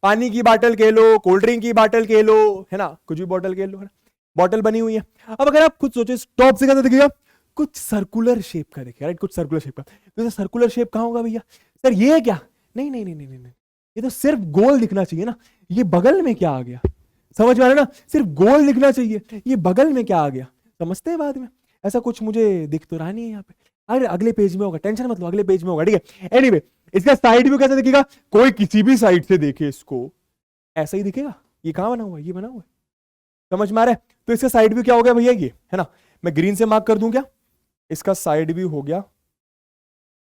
पानी की बाटल कह लो, कोल्ड ड्रिंक की बाटल कह लो, है ना, कुछ भी बॉटल कह लो, है ना, बॉटल बनी हुई है। अब अगर आप खुद सोचो टॉप से कैसा दिखेगा, कुछ सर्कुलर शेप का दिखेगा, राइट, कुछ सर्कुलर शेप का। तो सर्कुलर शेप कहां होगा भैया? सर ये है क्या? नहीं नहीं नहीं नहीं नहीं, ये तो सिर्फ गोल दिखना चाहिए ना। ये बगल में क्या आ गया? समझ में आ रहा है ना? सिर्फ गोल दिखना चाहिए, ये बगल में क्या आ गया? समझते हैं बाद में। ऐसा कुछ मुझे दिख तो रहा नहीं है यहाँ पे। अरे अगले पेज में होगा, टेंशन मत लो, अगले पेज में होगा, ठीक है। एनीवे, इसका साइड व्यू कैसे दिखेगा? कोई किसी भी साइड से देखे इसको ऐसा ही दिखेगा। ये कहां बना हुआ है? ये बना हुआ है, समझ में आ रहा है? तो इसका साइड व्यू क्या हो गया भैया? ये है ना, मैं ग्रीन से मार्क कर दूं क्या? इसका साइड व्यू हो गया।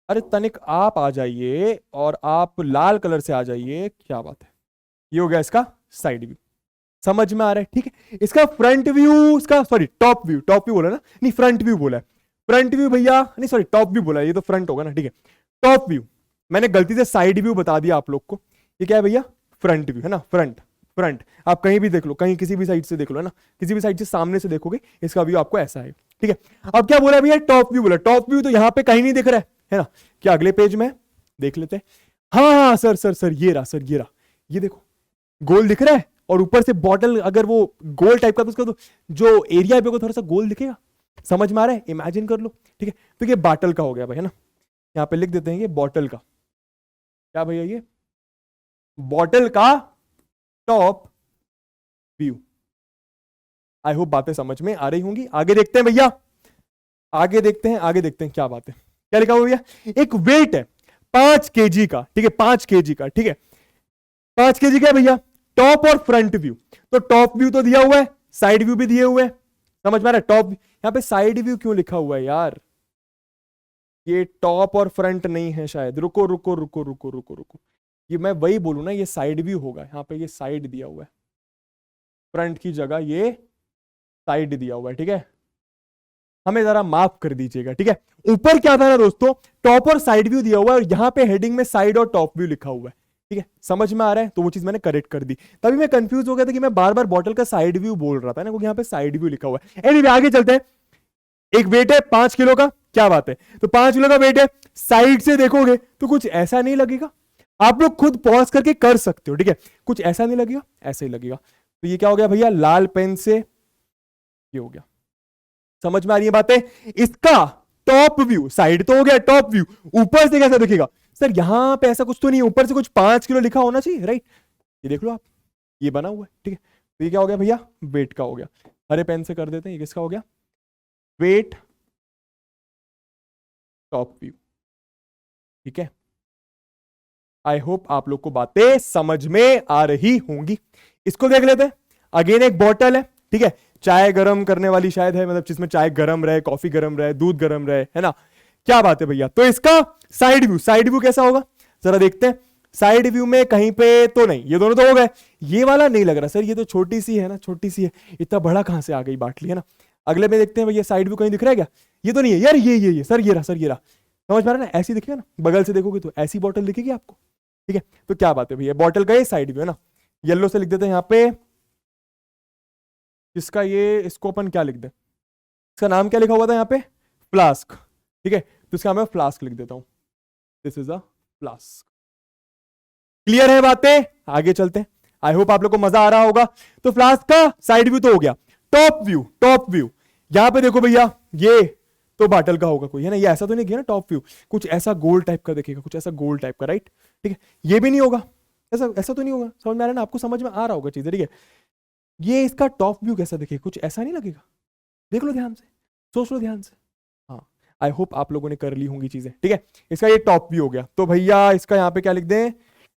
अरे तनिक आप आ जाइए और आप लाल कलर से आ जाइए, क्या बात है, ये हो गया इसका साइड व्यू। समझ में आ रहा है? ठीक है। इसका फ्रंट व्यू, इसका sorry top view, top view बोला ना, नहीं फ्रंट व्यू बोला है। फ्रंट व्यू भैया, नहीं सॉरी टॉप व्यू बोला है, ये तो फ्रंट होगा ना, ठीक है। टॉप व्यू, मैंने गलती से साइड व्यू बता दिया आप लोग को। ये क्या है भैया? फ्रंट व्यू, है ना, फ्रंट। फ्रंट आप कहीं भी देख लो, कहीं किसी भी साइड से देख लो, है ना, किसी भी साइड से सामने से देखोगे इसका व्यू आपको ऐसा है, ठीक है। अब क्या बोला भैया? टॉप व्यू बोला। टॉप व्यू तो यहाँ पे कहीं नहीं दिख रहा है ना, क्या अगले पेज में देख लेते हैं। हाँ सर सर सर ये रहा, सर ये रहा, ये देखो गोल दिख रहा है, और ऊपर से बॉटल अगर वो गोल टाइप का तो उसका तो जो एरिया पे थोड़ा सा गोल दिखेगा। समझ में आ रहा है? इमेजिन कर लो, ठीक है। तो ये बॉटल का हो गया भाई, है ना, यहाँ पे लिख देते हैं ये बॉटल का, क्या भैया? ये बॉटल का टॉप व्यू। आई होप बातें समझ में आ रही होंगी। आगे देखते हैं भैया, आगे देखते हैं, आगे देखते हैं क्या बात है। क्या लिखा हुआ भैया? एक वेट है 5 kg का, ठीक है, 5 kg का, ठीक है। 5 kg का भैया, टॉप और फ्रंट व्यू। तो टॉप व्यू तो दिया हुआ है, साइड व्यू भी दिए हुए हैं, समझ में आ रहा है? टॉप, यहां पे साइड व्यू क्यों लिखा हुआ है यार? ये टॉप और फ्रंट नहीं है शायद। रुको रुको रुको रुको रुको रुको, ये मैं वही बोलूं ना, ये साइड व्यू होगा। यहाँ पे ये साइड दिया हुआ है, फ्रंट की जगह ये साइड दिया हुआ है, ठीक है। हमें जरा माफ कर दीजिएगा, ठीक है। ऊपर क्या था ना दोस्तों, टॉप और साइड व्यू दिया हुआ है, और यहाँ पे हेडिंग में साइड और टॉप व्यू लिखा हुआ है, ठीक है। समझ में आ रहा है? तो वो चीज मैंने करेक्ट कर दी। तभी मैं कंफ्यूज हो गया था कि मैं बार बार बॉटल का साइड व्यू बोल रहा था ना, क्योंकि यहाँ पे साइड व्यू लिखा हुआ है। एनीवे आगे चलते हैं। एक वेट है 5 किलो का, क्या बात है, तो 5 किलो का वेट है। साइड से देखोगे तो कुछ ऐसा नहीं लगेगा। आप लोग खुद पॉज करके कर सकते हो, ठीक है। कुछ ऐसा नहीं लगेगा, ऐसा ही लगेगा। तो ये क्या हो गया भैया? लाल पेन से ये हो गया, समझ में आ रही है बातें? इसका टॉप व्यू, साइड तो हो गया, टॉप व्यू ऊपर से कैसा दिखेगा सर? यहां पे ऐसा कुछ तो नहीं है, ऊपर से कुछ 5 किलो लिखा होना चाहिए, राइट? ये देख लो आप, ये बना हुआ है, ठीक है। तो ये क्या हो गया भैया? वेट का हो गया। हरे पेन से कर देते हैं, ये किसका हो गया? वेट टॉप व्यू, ठीक है। आई होप आप लोग को बातें समझ में आ रही होंगी। इसको देख लेते हैं। अगेन एक बॉटल है, ठीक है, चाय गर्म करने वाली शायद है, मतलब जिसमें चाय गर्म रहे, कॉफी गर्म रहे, दूध गर्म रहे, है ना? क्या बात है भैया। तो इसका साइड व्यू, साइड व्यू कैसा होगा जरा देखते हैं। साइड व्यू में कहीं पे तो नहीं, ये दोनों तो हो गए, ये वाला नहीं लग रहा सर, ये तो छोटी सी है ना, छोटी सी है, इतना बड़ा कहां से आ गई बाटली, है ना? अगले में देखते हैं भैया, साइड व्यू कहीं दिख रहा है क्या? ये तो नहीं है यार, ये सर, ये रहा सर, ये रहा। समझ पा रहे ना? ऐसी दिखेगा ना, बगल से देखोगे तो ऐसी बॉटल दिखेगी आपको, ठीक है। तो क्या बात है भैया, बॉटल का ये साइड व्यू है ना। येलो से लिख देते हैं यहाँ पे, इसका ये, इसको अपन क्या लिख दें, इसका नाम क्या लिखा हुआ था यहाँ पे? फ्लास्क, ठीक है। तो इसका मैं फ्लास्क लिख देता हूं, this is a flask. Clear है बातें? आगे चलते हैं। आई होप आप लोग को मजा आ रहा होगा। तो फ्लास्क का साइड व्यू तो हो गया। टॉप व्यू, टॉप व्यू यहां पे देखो भैया, ये तो बाटल का होगा कोई, है ना? ये ऐसा तो नहीं किया ना टॉप व्यू, कुछ ऐसा गोल टाइप का दिखेगा, कुछ ऐसा गोल टाइप का, राइट? ठीक है, ये भी नहीं होगा, ऐसा ऐसा तो नहीं होगा। समझ में आ रहा है ना? आपको समझ में आ रहा होगा चीजें, ठीक है। ये इसका टॉप व्यू कैसा दिखेगा, कुछ ऐसा नहीं लगेगा? देख लो ध्यान से, सोच लो ध्यान से। हाँ, आई होप आप लोगों ने कर ली होंगी चीजें, ठीक है। इसका ये टॉप व्यू हो गया। तो भैया इसका यहाँ पे क्या लिख दें?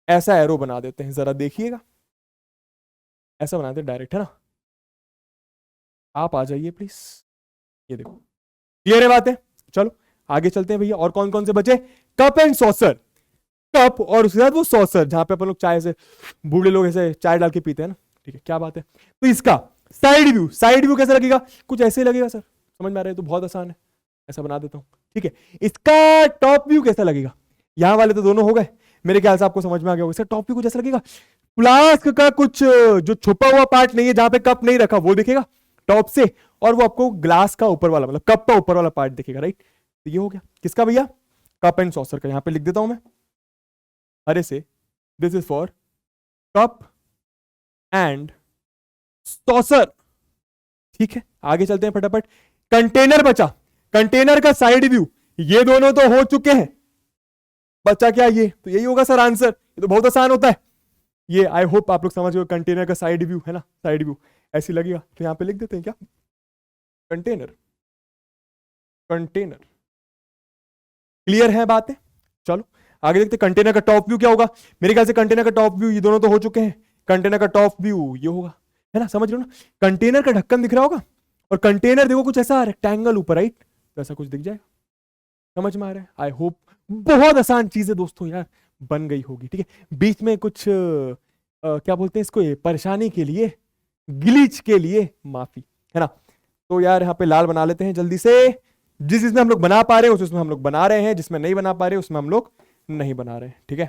ऐसा एरो बना देते हैं, जरा देखिएगा, ऐसा बनाते हैं डायरेक्ट, है ना? आप आ जाइए प्लीज, ये देखो, क्लियर है बातें? चलो आगे चलते हैं भैया। और कौन कौन से बचे? कप एंड सॉसर, कप और उसके साथ वो सॉसर, जहां पे अपन लोग चाय से, बूढ़े लोग ऐसे चाय डाल के पीते हैं ना, ठीक है। क्या बात है। तो इसका साइड व्यू, साइड व्यू कैसा लगेगा? कुछ ऐसे लगेगा सर, समझ में आ रहा है? तो बहुत आसान है, ऐसा बना देता हूं, ठीक है। इसका टॉप व्यू कैसा लगेगा? यहां वाले तो दोनों हो गए, मेरे ख्याल से आपको समझ में आ गया होगा। इसका टॉप व्यू कुछ ऐसा लगेगा, फ्लास्क का कुछ जो छुपा हुआ पार्ट नहीं है, जहां पे कप नहीं रखा, वो दिखेगा टॉप से, और वो आपको ग्लास का ऊपर वाला, मतलब कप का ऊपर वाला पार्ट दिखेगा, राइट? तो ये हो गया किसका भैया? कप एंड सॉसर का। यहां पे लिख देता हूं मैं हरे से, this is for cup and saucer, ठीक है। आगे चलते हैं फटाफट। कंटेनर बचा, कंटेनर का साइड व्यू, ये दोनों तो हो चुके हैं, बचा क्या? ये तो यही होगा सर आंसर, ये तो बहुत आसान होता है ये। आई होप आप लोग समझ गए। कंटेनर का साइड व्यू है ना, साइड व्यू ऐसी लगेगा, तो यहां पे लिख देते हैं क्या? Container, container. क्लियर है बातें? चलो आगे देखते हैं। कंटेनर का टॉप व्यू क्या होगा? मेरे ख्याल से कंटेनर का टॉप व्यू, ये दोनों तो हो चुके हैं, कंटेनर का टॉप व्यू ये होगा, है ना? समझ रहे हो ना? कंटेनर का ढक्कन दिख रहा होगा, और कंटेनर देखो कुछ ऐसा रेक्टेंगल ऊपर, राइट? तो ऐसा कुछ दिख जाएगा, समझ में आ रहा है? आई होप बहुत आसान चीज है दोस्तों यार, बन गई होगी, ठीक है। बीच में कुछ क्या बोलते हैं इसको, ये परेशानी के लिए, ग्लिच के लिए माफी, है ना? तो यार यहाँ पे लाल बना लेते हैं जल्दी से। जिस जिसमें हम लोग बना पा रहे हैं उसमें हम लोग बना रहे हैं, जिसमें नहीं बना पा रहे उसमें हम लोग नहीं बना रहे हैं, ठीक है।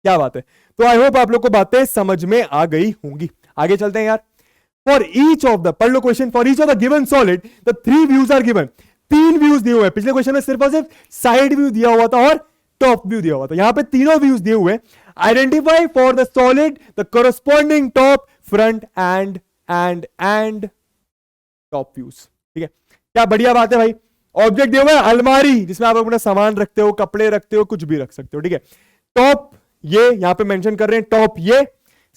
क्या बात है। तो आई होप आप लोग को बातें समझ में आ गई होंगी। आगे चलते हैं यार। फॉर ईच ऑफ द, पढ़ लो question, for each of the given solid the 3 views are given. 3 views दिए हुए हैं। पिछले क्वेश्चन में सिर्फ और सिर्फ साइड व्यू दिया हुआ था और टॉप व्यू दिया हुआ था, यहां पे तीनों व्यूज दिए हुए हैं। Identify for the solid the corresponding top, front end top views, ठीक है। क्या बढ़िया बात है भाई। ऑब्जेक्ट दिया हुआ है अलमारी, जिसमें आप अपना सामान रखते हो, कपड़े रखते हो, कुछ भी रख सकते हो, ठीक है। टॉप ये यहां पे मेंशन कर रहे हैं, टॉप ये,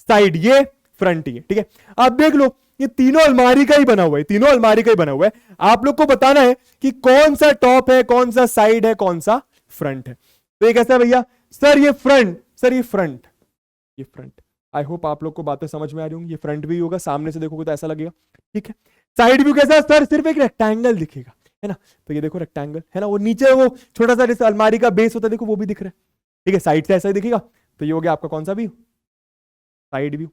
साइड ये, फ्रंट ये, ठीक है। आप देख लो ये तीनों अलमारी का ही बना हुआ है, तीनों अलमारी का ही बना हुआ है। आप लोग को बताना है कि कौन सा टॉप है, कौन सा साइड है, कौन सा फ्रंट है। तो ये कैसा है भैया? सर ये फ्रंट, सर ये फ्रंट, ये फ्रंट। आई होप आप लोग को बातें समझ में आ रही होंगी। ये फ्रंट भी होगा, सामने से देखोगे तो ऐसा लगेगा, ठीक है। साइड व्यू कैसा? सर सिर्फ एक रेक्टेंगल दिखेगा, है ना? तो ये देखो रेक्टेंगल, है ना? वो नीचे वो छोटा सा जैसे अलमारी का बेस होता है, देखो वो भी दिख रहा है, ठीक है। साइड से ऐसा ही दिखेगा। तो ये हो गया आपका कौन सा व्यू? साइड व्यू,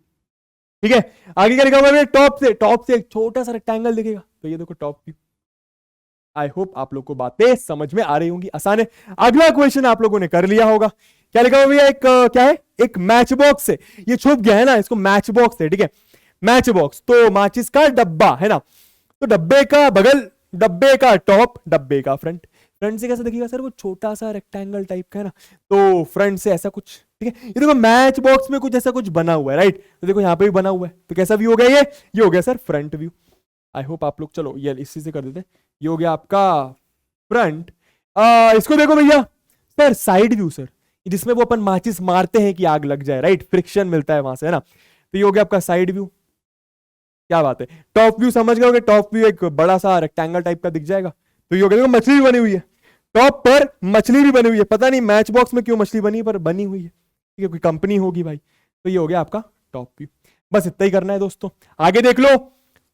ठीक है। आगे क्या लिखा हुआ है? टॉप से एक छोटा सा रेक्टेंगल दिखेगा, तो ये देखो टॉप व्यू। आई होप आप लोग को बातें समझ में आ रही होंगी, आसान है। अगला क्वेश्चन आप लोगों ने कर लिया होगा। क्या लिखा हुआ भैया? एक क्या है? एक मैच बॉक्स है, ये छुप गया है ना, इसको मैच बॉक्स है, ठीक है। मैच बॉक्स तो माचिस का डब्बा, है ना? तो डब्बे का बगल, डब्बे का टॉप, डब्बे का फ्रंट। फ्रंट से कैसा दिखेगा सर? वो छोटा सा रेक्टेंगल टाइप का, है ना? तो फ्रंट से ऐसा कुछ, ठीक है। ये देखो मैच बॉक्स में कुछ ऐसा कुछ बना हुआ है, राइट? तो देखो यहाँ पे भी बना हुआ है, तो कैसा व्यू हो गया? ये हो गया sir front view. I hope आप लोग, चलो ये इसी से कर देते हैं। ये हो गया आपका फ्रंट। इसको देखो भैया सर, साइड व्यू सर, जिसमें वो अपन माचिस मारते हैं कि आग लग जाए, राइट, फ्रिक्शन मिलता है वहां से, है ना। तो ये हो गया आपका साइड व्यू। क्या बात है। टॉप व्यू समझ गए, टॉप व्यू एक बड़ा सा रेक्टेंगल टाइप का दिख जाएगा। तो ये हो गया, देखो मछली भी बनी हुई है, टॉप पर मछली भी बनी हुई है। पता नहीं मैच बॉक्स में क्यों मछली बनी, पर बनी हुई है, ठीक है, कोई कंपनी होगी भाई। तो ये हो गया आपका टॉप व्यू। बस इतना ही करना है दोस्तों। आगे देख लो,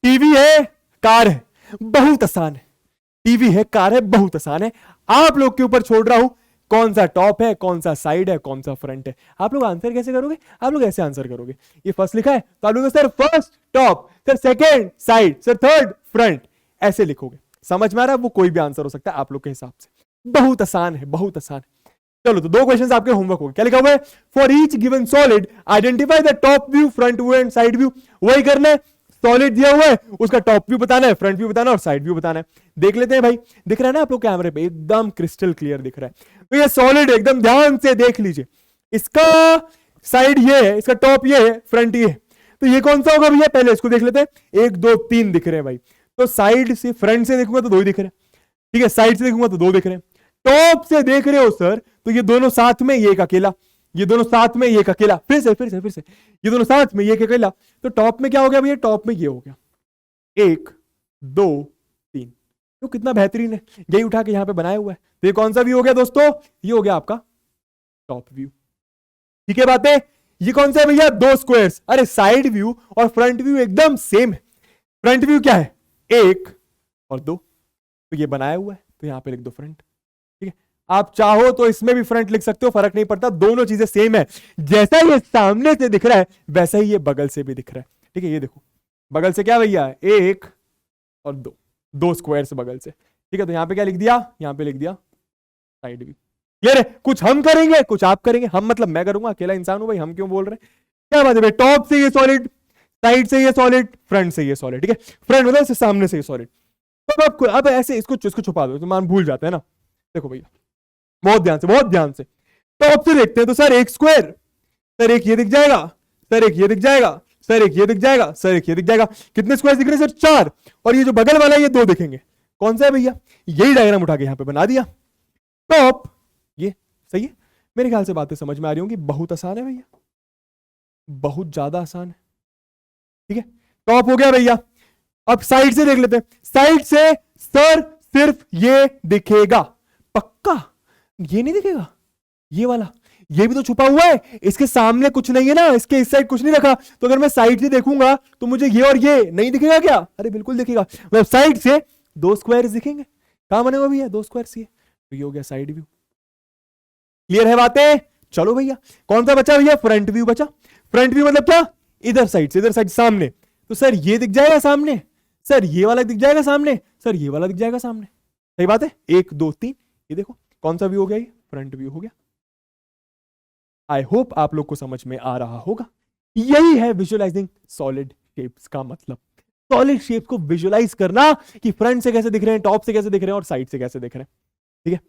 टीवी है, कार है, बहुत आसान है। टीवी है, कार है, बहुत आसान है। आप लोग के ऊपर छोड़ रहा हूं, कौन सा टॉप है, कौन सा साइड है, कौन सा फ्रंट है। आप लोग आंसर कैसे करोगे, आप लोग ऐसे आंसर करोगे। ये फर्स्ट लिखा है तो आप लोग sir first top, sir second side, sir third front, ऐसे लिखोगे। समझ में आ रहा है, वो कोई भी आंसर हो सकता है आप लोग के हिसाब से। बहुत आसान है, बहुत आसान है। चलो तो दो क्वेश्चंस आपके होमवर्क हो गए। क्या लिखा हुआ है, for each given solid identify the top view, front view and side view. वही करना है, सॉलिड दिया हुआ है, उसका टॉप व्यू बताना है, फ्रंट व्यू बताना है और साइड व्यू बताना है। देख लेते हैं भाई, दिख रहा है ना आप लोग कैमरे पे, एकदम क्रिस्टल क्लियर दिख रहा है। तो ये सॉलिड एकदम ध्यान से देख लीजिए, इसका साइड ये है, इसका टॉप ये है, फ्रंट ये है। तो ये कौन सा होगा भैया, पहले इसको देख लेते हैं। 1 2 3 दिख रहे हैं भाई। तो साइड से, फ्रंट से देखूंगा तो 2 ही दिख रहे हैं, ठीक है, साइड से देखूंगा तो 2 दिख रहे हैं। टॉप से देख रहे हो सर, तो ये दोनों साथ में, ये एक अकेला, ये दोनों साथ में, ये एक अकेला, फिर से ये दोनों साथ में, ये एक अकेला। तो टॉप में क्या हो गया भैया, टॉप में ये हो गया 1 2 3। तो कितना बेहतरीन है, यही उठा के यहां पे बनाया हुआ है। तो ये कौन सा व्यू हो गया दोस्तों, ये हो गया आपका टॉप व्यू। ठीक है बातें। ये कौन सा है भैया, 2 स्क्वायर्स। अरे साइड व्यू और फ्रंट व्यू एकदम सेम है। फ्रंट व्यू क्या है, 1 और 2, तो ये बनाया हुआ है, तो यहां पे लिख दो फ्रंट। ठीक है, आप चाहो तो इसमें भी फ्रंट लिख सकते हो, फर्क नहीं पड़ता, दोनों चीजें सेम है। जैसा ये सामने से दिख रहा है वैसा ही ये बगल से भी दिख रहा है। ठीक है, ये देखो बगल से क्या भैया, 1 और 2, 2 स्क्वायर्स बगल से। ठीक है, तो यहां पे क्या लिख दिया, यहां पे लिख दिया साइड व्यू। क्लियर है, कुछ हम करेंगे कुछ आप करेंगे। हम मतलब मैं करूंगा, अकेला इंसान हूं भाई, हम क्यों बोल रहे हैं। क्या बात है भाई, टॉप से ये सॉलिड, साइड से ये सॉलिड, फ्रंट से ये सॉलिड। ठीक है, फ्रंट मतलब सामने से ये सॉलिड। तो अब ऐसे इसको छुपा दो, तो मान भूल जाते हैं ना। देखो भैया बहुत ध्यान से, बहुत ध्यान से। टॉप से देखते हैं तो सर 1 स्क्वायर, सर एक ये दिख जाएगा, सर एक ये दिख जाएगा, सर एक ये दिख जाएगा, सर एक ये दिख जाएगा। कितने स्क्वायर दिख रहे हैं सर, 4। और ये जो बगल वाला है ये 2 दिखेंगे। कौन सा है भैया, यही डायग्राम उठा के यहां पे बना दिया। टॉप ये सही है। मेरे ख्याल से बातें समझ में आ रही होंगी। बहुत आसान है भैया, बहुत ज्यादा आसान है। ठीक है, टॉप हो गया भैया। अब साइड से देख लेते हैं। साइड से सर सिर्फ ये दिखेगा, पक्का ये नहीं दिखेगा, ये वाला, ये भी तो छुपा हुआ है, इसके सामने कुछ नहीं है ना, इसके इस साइड कुछ नहीं रखा। तो अगर मैं साइड से देखूंगा तो मुझे ये और ये नहीं दिखेगा क्या, अरे बिल्कुल दिखेगा। मतलब साइड से 2 स्क्वायर्स दिखेंगे। कहां बने हुए भैया, 2 स्क्वायर्स। ये तो ये हो गया साइड व्यू। क्लियर है बातें। चलो भैया, कौन सा बचा भैया, फ्रंट व्यू बचा। फ्रंट व्यू मतलब क्या, इधर साइड से, इधर साइड सामने। तो सर ये दिख जाएगा सामने, सर ये वाला दिख जाएगा सामने, सर ये वाला दिख जाएगा सामने। सही बात है, 1 2 3। ये देखो कौन सा व्यू हो गया, ये फ्रंट व्यू हो गया। आई होप आप लोग को समझ में आ रहा होगा। यही है विजुअलाइजिंग सॉलिड शेप्स का मतलब। सॉलिड शेप को विजुअलाइज करना कि फ्रंट से कैसे दिख रहे हैं, टॉप से कैसे दिख रहे हैं और साइड से कैसे दिख रहे हैं। ठीक है,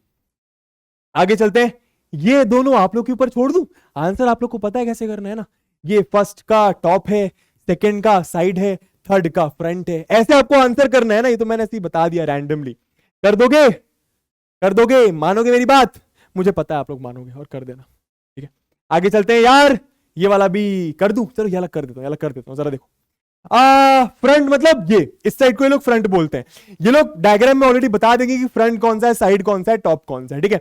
आगे चलते हैं। ये दोनों आप लोग के ऊपर छोड़ दूं, आंसर आप लोग को पता है कैसे करना है ना। ये फर्स्ट का टॉप है, सेकंड का साइड है, थर्ड का फ्रंट है, ऐसे आपको आंसर करना है ना। ये तो मैंने ऐसे ही बता दिया रैंडमली। कर दोगे, कर दोगे, मानोगे मेरी बात, मुझे पता है आप लोग मानोगे और कर देना। ठीक है, आगे चलते हैं यार। ये वाला भी कर दूं, चलो ये अलग कर देता हूं, अलग कर देता हूं। जरा देखो, फ्रंट मतलब ये, इस साइड को ये लोग फ्रंट बोलते हैं। ये लोग डायग्राम में ऑलरेडी बता देंगे कि फ्रंट कौन सा है, साइड कौन सा है, टॉप कौन सा है। ठीक है,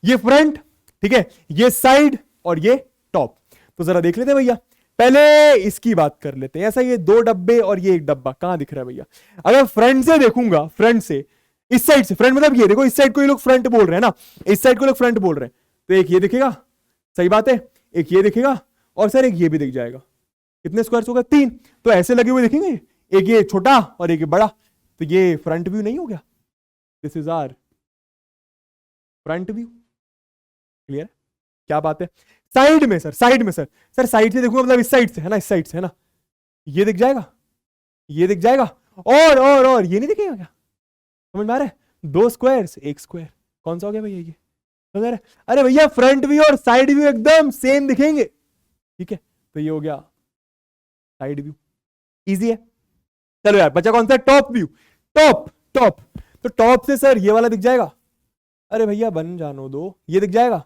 ये फ्रंट, ठीक है, ये साइड और ये टॉप। तो जरा देख लेते हैं भैया, पहले इसकी बात कर लेते हैं। ऐसा ये 2 डब्बे और ये 1 डब्बा कहां दिख रहा है भैया। अगर फ्रंट से देखूंगा, फ्रंट से, इस साइड से, फ्रंट मतलब ये देखो, इस साइड को ये लोग फ्रंट बोल रहे हैं ना, इस साइड को लोग फ्रंट बोल रहे हैं। तो एक ये दिखेगा, सही बात है, एक ये दिखेगा और सर एक ये भी दिख जाएगा। कितने स्क्वायर्स होगा, 3। तो ऐसे लगे हुए दिखेंगे, एक ये छोटा और एक ये बड़ा। तो ये फ्रंट व्यू नहीं हो गया, this is our front view. Clear, क्या बात है। साइड में सर, साइड में सर, सर साइड से देखूंगा मतलब इस साइड से है ना, इस साइड से है ना, ये दिख जाएगा, ये दिख जाएगा और ये नहीं दिखेगा क्या। समझ में आ रहा है, 2 स्क्वायर्स 1 स्क्वायर। कौन सा हो गया भैया ये, समझ आ रहा है। अरे भैया फ्रंट व्यू और साइड व्यू एकदम सेम दिखेंगे। ठीक है, तो ये हो गया साइड व्यू। इजी है। चलो यार, बचा कौन सा? Top view. टॉप टॉप तो टॉप से सर ये वाला दिख जाएगा। अरे भैया बन जानो दो, ये दिख जाएगा,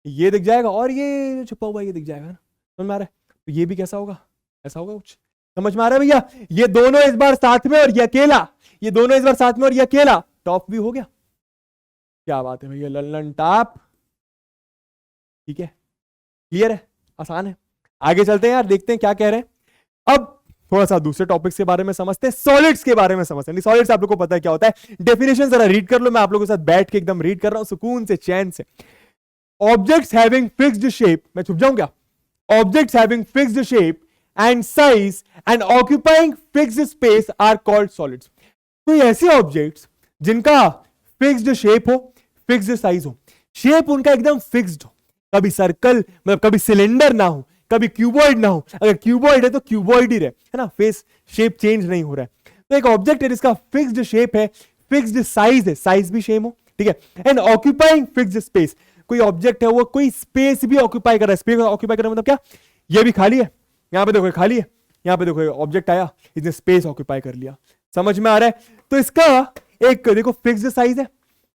ये दिख जाएगा, और ये छुपा हुआ ये दिख जाएगा ना, समझ में आ रहा है? तो ये भी कैसा होगा? ऐसा होगा कुछ, समझ में आ रहा है भैया? ये दोनों इस बार साथ में और ये अकेला, ये दोनों इस बार साथ में और ये अकेला, टॉप व्यू हो गया। क्या बात है भैया, लल्लन टॉप। ठीक है, क्लियर है, आसान है। आगे चलते हैं यार, देखते हैं क्या कह रहे हैं। अब थोड़ा सा दूसरे टॉपिक्स के बारे में समझते हैं, सॉलिड्स के बारे में समझते हैं। सॉलिड्स आप लोगों को पता है क्या होता है, डेफिनेशन जरा रीड कर लो, मैं आप लोगों के साथ बैठ के एकदम रीड कर रहा हूं सुकून से, चैन से। ऑब्जेक्ट्स हैविंग फिक्स्ड शेप, मैं छुप जाऊं क्या? Objects having fixed shape and size and occupying fixed space are called solids. कोई ऐसे ऑब्जेक्ट्स जिनका फिक्स्ड शेप हो, फिक्स्ड साइज हो, शेप उनका एकदम फिक्स्ड हो, कभी सर्कल मतलब कभी सिलेंडर ना हो, कभी क्यूबॉइड ना हो, अगर क्यूबॉइड है तो क्यूबॉइड ही रहे, है ना, फेस शेप चेंज नहीं हो रहा है। तो एक ऑब्जेक्ट है जिसका फिक्स्ड शेप है, फिक्स्ड साइज है, साइज भी सेम हो, ठीक है, एंड ऑक्यूपाइंग फिक्स्ड स्पेस। कोई ऑब्जेक्ट है वो कोई स्पेस भी ऑक्यूपाई कर रहा है। स्पेस ऑक्यूपाई कर रहा है मतलब क्या? ये भी खाली है, यहां पे देखो खाली है, यहां पे देखो ऑब्जेक्ट आया, इसने स्पेस ऑक्यूपाई कर लिया, समझ में आ रहा है? तो इसका एक देखो फिक्स्ड साइज है,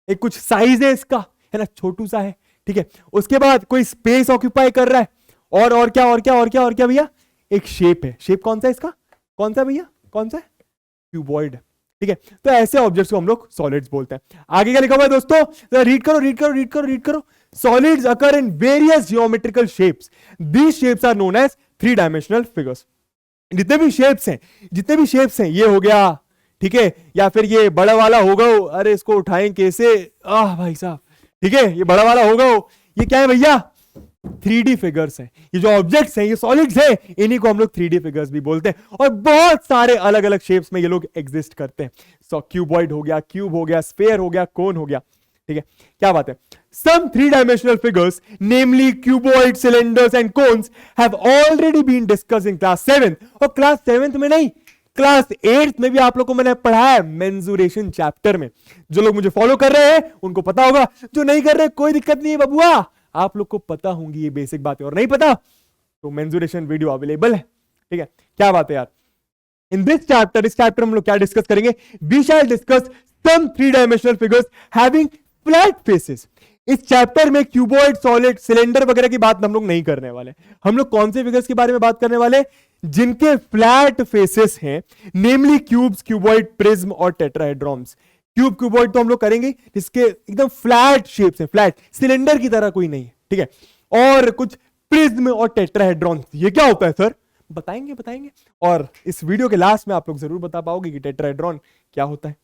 एक कुछ साइज है इसका, है ना, छोटू सा है, ठीक है। उसके बाद कोई स्पेस ऑक्यूपाई कर रहा है, और क्या और क्या और क्या और क्या भैया? एक शेप है। शेप कौन सा है इसका? कौन सा भैया? कौन सा है? क्यूबॉइड है, ठीक है। तो ऐसे ऑब्जेक्ट्स को हम लोग सॉलिड्स बोलते हैं। आगे क्या लिखा हुआ है दोस्तों? रीड करो रीड करो रीड करो रीड करो। Solids occur in various geometrical shapes, these shapes are known as 3 dimensional figures. जितने भी शेप्स हैं, ये हो गया, ठीक है, या फिर ये बड़ा वाला होगा, अरे इसको उठाएं कैसे, भाई साहब, ठीक है, ये बड़ा वाला होगा, ये क्या है भैया? 3D फिगर्स हैं। ये जो ऑब्जेक्ट्स हैं, ये सॉलिड्स हैं, इन्हीं को हम लोग 3D फिगर्स भी बोलते हैं। और बहुत सारे अलग अलग शेप्स में ये लोग एग्जिस्ट करते हैं। सो क्यूबॉइड हो गया, क्यूब हो गया, स्फेयर हो गया, कोन हो गया, ठीक है, क्या बात है? Some 3-dimensional figures, namely cuboids, cylinders and cones, have already been discussed in class 7th. और क्लास 7th में नहीं, क्लास 8th में भी आप लोग को मैंने पढ़ाया है, मेंसुरेशन चैप्टर में। जो लोग मुझे फॉलो कर रहे हैं उनको पता होगा, जो नहीं कर रहे कोई दिक्कत नहीं है बबुआ, आप लोग को पता होंगी ये बेसिक बातें। और नहीं पता तो मेंसुरेशन वीडियो अवेलेबल है, ठीक है, क्या बात है यार? इन दिस चैप्टर, इस चैप्टर में हम लोग क्या डिस्कस करेंगे? We shall discuss some 3-dimensional figures having flat faces. इस चैप्टर में क्यूबॉइड, सॉलिड, सिलेंडर वगैरह की बात हम लोग नहीं करने वाले। हम लोग कौन से फिगर्स के बारे में बात करने वाले? जिनके फ्लैट फेसेस हैं, नेमली क्यूब्स, क्यूबॉइड, प्रिज्म और टेट्राहेड्रॉन्स। क्यूब, क्यूबॉइड तो हम लोग करेंगे जिसके एकदम फ्लैट शेप्स हैं, फ्लैट, सिलेंडर की तरह कोई नहीं है, ठीक है। और कुछ प्रिज्म और टेट्राहेड्रॉन्स, ये क्या होता है सर? बताएंगे। और इस वीडियो के लास्ट में आप लोग जरूर बता पाओगे कि टेट्राहेड्रॉन क्या होता है।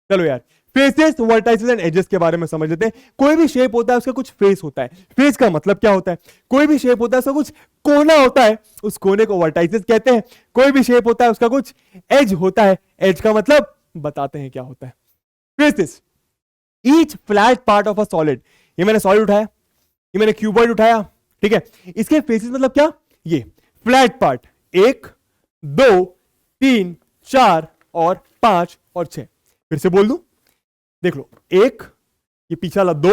चलो यार, फेसेस, वर्टाइसेस एंड एजेस के बारे में समझ लेते हैं। कोई भी शेप होता है उसका कुछ फेस होता है। फेस का मतलब क्या होता है? कोई भी शेप होता है उसका कुछ कोना होता है, उस कोने को वर्टाइसेस कहते हैं। कोई भी शेप होता है उसका कुछ एज होता है, एज का मतलब बताते हैं क्या होता है। Faces, each flat part of a solid. ये मैंने सॉलिड उठाया, ये मैंने क्यूबॉइड उठाया, ठीक है। इसके फेसेस मतलब क्या? ये फ्लैट पार्ट 1, 2, 3, 4 और 5 और 6। फिर से बोल दूं, देख लो, 1, ये पीछे वाला 2,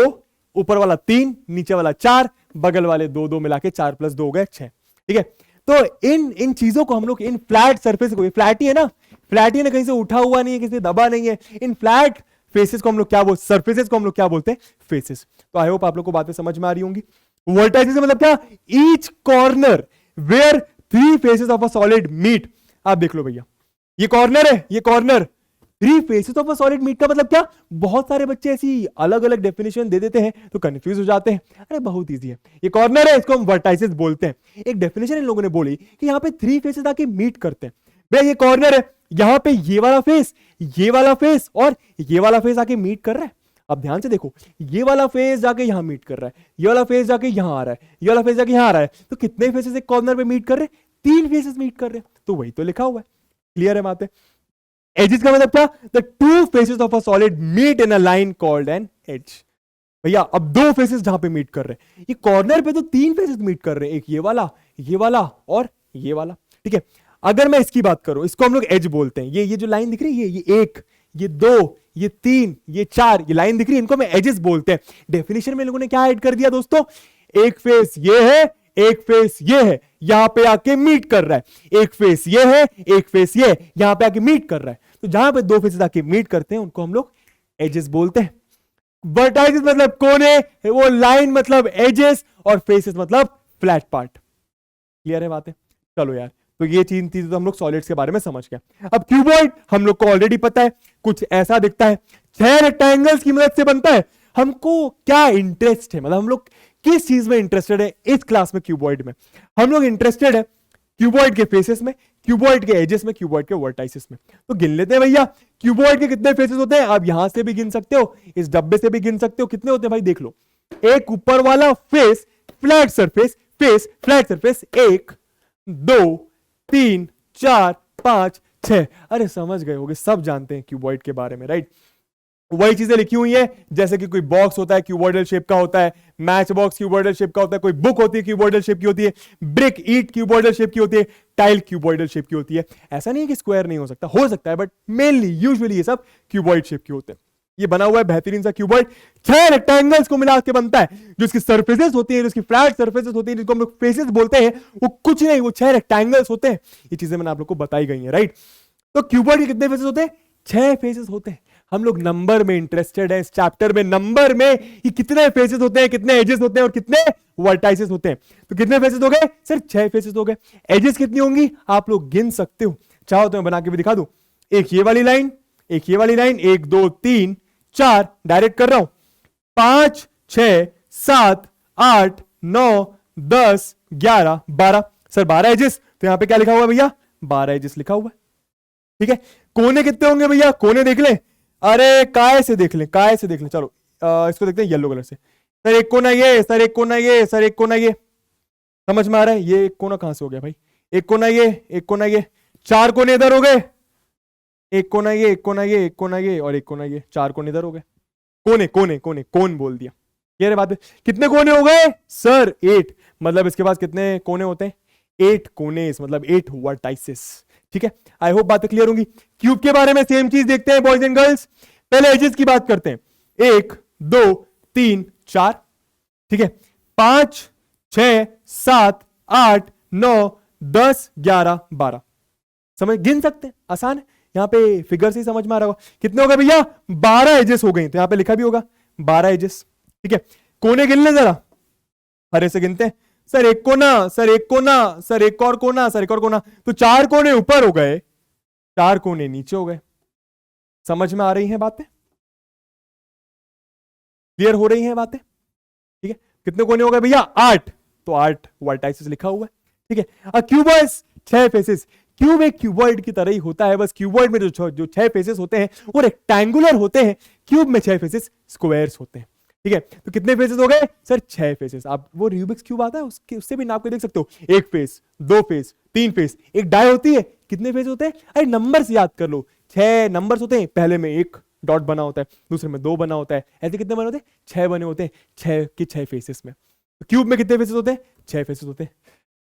ऊपर वाला 3, नीचे वाला 4, बगल वाले 2 मिला के 4 + 2 हो गए 6, ठीक है। तो इन चीजों को हम लोग, इन फ्लैट सरफेस को, फ्लैट ही है ना, फ्लैट ही है ना, कहीं से उठा हुआ नहीं है, किसी से दबा नहीं है। इन फ्लैट फेसेस को हम लोग क्या बोलते? सरफेसेस को हम लोग क्या बोलते हैं? फेसेस। तो आई होप आप लोग को बातें समझ में आ रही होंगी। वर्टाइसेस मतलब क्या? Each corner where 3 faces of a solid meet. आप देख लो भैया, ये कॉर्नर है, ये corner, 3 faces of a solid meet का मतलब क्या? बहुत सारे बच्चे ऐसी अलग अलग डेफिनेशन दे देते हैं तो कंफ्यूज हो जाते हैं। अरे बहुत इजी है, ये कॉर्नर है, इसको हम वर्टाइसेस बोलते हैं। एक डेफिनेशन इन लोगों ने बोली कि यहाँ पे 3 फेसेस आके मीट करते हैं। भैया ये कॉर्नर है, यहां पे ये वाला फेस, ये वाला फेस और ये वाला फेस आके मीट कर रहा है। अब ध्यान से देखो, ये वाला फेस जाके यहां मीट कर रहा है, ये वाला फेस जाके यहां आ रहा है, ये वाला फेस जाके यहां आ रहा है। तो कितने फेसेस एक कॉर्नर पे मीट कर रहे हैं? 3 फेसेस मीट कर रहे हैं। तो वही तो लिखा हुआ है, क्लियर है बातें। एजेस का मतलब क्या? The 2 faces of a solid meet in a line called an edge. भैया अब 2 फेसेस जहां पे मीट कर रहे हैं, ये कॉर्नर पे तो 3 फेसेस मीट कर रहे हैं, एक ये वाला और ये वाला, ठीक है। अगर मैं इसकी बात करूं, इसको हम लोग एज बोलते हैं। ये जो लाइन दिख रही है, ये 1, ये 2, ये 3, ये 4, ये लाइन दिख रही है, इनको हम एजेस बोलते हैं। डेफिनेशन में लोगों ने क्या ऐड कर दिया दोस्तों? एक फेस ये है, एक फेस ये है, यहां पे आके मीट कर रहा है, एक फेस ये है, एक फेस ये है, यहां पे आके मीट कर रहा है। तो जहां पे दो फेसेस आके मीट करते हैं उनको हम लोग एजेस बोलते हैं। वर्टाइसेस मतलब कोने, वो लाइन मतलब एजेस, और फेसेस मतलब फ्लैट पार्ट। क्लियर है बातें? चलो यार, तो ये तीन चीजें तो हम लोग सॉलिड्स के बारे में समझ गए। अब क्यूबॉइड हम लोग को ऑलरेडी पता है, कुछ ऐसा दिखता है, 6 रेक्टेंगल्स की मदद से बनता है। हमको क्या इंटरेस्ट है, मतलब हम लोग किस चीज में इंटरेस्टेड है इस क्लास में? क्यूबॉइड में हम लोग इंटरेस्टेड है क्यूबॉइड के फेसेस में, क्यूबॉइड के एजेस में, क्यूबॉइड के वर्टाइसेस में। तो गिन लेते हैं भैया, क्यूबॉइड के कितने फेसेस होते हैं? आप यहां से भी गिन सकते हो, इस डब्बे से भी गिन सकते हो। कितने होते हैं भाई देख लो। एक ऊपर वाला face flat surface, face flat surface, 1 2 3 4 5 6। अरे समझ गए होगे, सब जानते हैं क्यूबॉइड के बारे में, राइट? वही चीजें लिखी हुई है, जैसे कि कोई बॉक्स होता है क्यूबॉइडल शेप का होता है, मैच बॉक्स क्यूबॉइडल शेप का होता है, कोई बुक होती है क्यूबॉइडल शेप की होती है, ब्रिक ईट क्यूबॉइडल शेप की होती है, टाइल क्यूबॉइडल शेप की होती है। ऐसा नहीं है कि स्क्वायर नहीं हो सकता है, बट मेनली यूजुअली ये सब क्यूबॉइड शेप की होते हैं। ये बना हुआ है बेहतरीन सा क्यूबॉइड, 6 रेक्टेंगल्स को मिला के बनता है। जो इसकी सरफेसेस होती है, जो इसकी फ्लैट सरफेसेस होती है, जिसको हम लोग फेसेस बोलते हैं, वो कुछ नहीं, वो 6 रेक्टेंगल्स होते हैं। ये चीजें मैंने आप लोग को बताई गई हैं, राइट? तो क्यूबॉइड के कितने फेसेस होते हैं? 6 फेसेस होते हैं। हम लोग नंबर में इंटरेस्टेड है इस चैप्टर में, नंबर में कि कितने फेसेस होते हैं, कितने एजेस होते हैं और कितने वर्टाइसेस होते हैं। तो कितने फेसेस हो गए? सिर्फ 6 फेसेस हो गए। एजेस कितनी होंगी आप लोग गिन सकते हो, चाहो तो मैं बना के भी दिखा दूं। एक ये वाली लाइन, एक ये वाली लाइन, 1 2 3 4, डायरेक्ट कर रहा हूं, 5 6 7 8 9 10 11 12। सर 12 एजेस, तो यहां पे क्या लिखा हुआ है भैया? 12 एजेस लिखा हुआ है। ठीक है, कोने कितने होंगे भैया? कोने देख ले, अरे काय से देख ले, काय से देख ले। चलो इसको देखते हैं येलो कलर से। सर एक कोना ये, सर एक कोना ये, सर एक कोना ये। समझ में आ रहा है? ये एक कोना कहां से हो गया भाई? एक कोना ये, एक कोना ये, 4 कोने इधर हो गए। एक कोना ये, एक कोना ये, एक कोना ये और एक कोना ये, 4 कोने इधर हो गए। कोने कोने कोने, कोन बोल दिया। ये बात है। कितने कोने हो गए सर? 8। मतलब इसके पास कितने कोने होते हैं? 8 कोने, मतलब 8 वर्टाइसेस। ठीक है, आई होप बातें क्लियर होंगी। क्यूब के बारे में सेम चीज देखते हैं बॉयज एंड गर्ल्स। पहले एजेस की बात करते हैं, 1 2 3 4। ठीक है, 5 6 7 8 9 10 11 12। समझ, गिन सकते हैं, आसान है। यहां पे फिगर से ही समझ में आ रहा होगा। कितने हो गए भैया? 12 एजेस हो गए। तो यहां पे लिखा भी होगा 12 एजेस। ठीक है, कोने गिन ले जरा, हरे से गिनते हैं। सर एक कोना, सर एक कोना, सर एक और कोना, सर एक और कोना। तो 4 कोने ऊपर हो गए, 4 कोने नीचे हो गए। समझ में आ रही हैं बातें? क्लियर हो रही हैं बातें? ठीक है, कितने कोने हो गए भैया? 8। तो 8 वर्टाइसेस लिखा हुआ है। ठीक है, क्यूबॉइड 6 फेसेस। क्यूब एक क्यूबॉइड की तरह ही होता है, बस क्यूबॉइड में जो 6 फेसेस होते हैं वो रेक्टेंगुलर होते हैं, क्यूब में 6 फेसेस स्क्वायर्स होते हैं। ठीक है, तो कितने फेसेस हो गए सर? 6 फेसेस। आप वो रूबिक्स क्यूब आता है उससे भी नाप के देख सकते हो, 1 फेस, 2 फेस, 3 फेस, एक डाई होती है। कितने फेस होते हैं? अरे नंबर्स याद कर लो, 6 नंबर्स होते हैं। पहले में 1 डॉट बना होता है, दूसरे में 2 बना होता है, ऐसे कितने बने होते हैं? 6 बने होते हैं, 6 के 6 फेसेस में। तो क्यूब में कितने फेसेस होते हैं? 6 फेसेस होते हैं।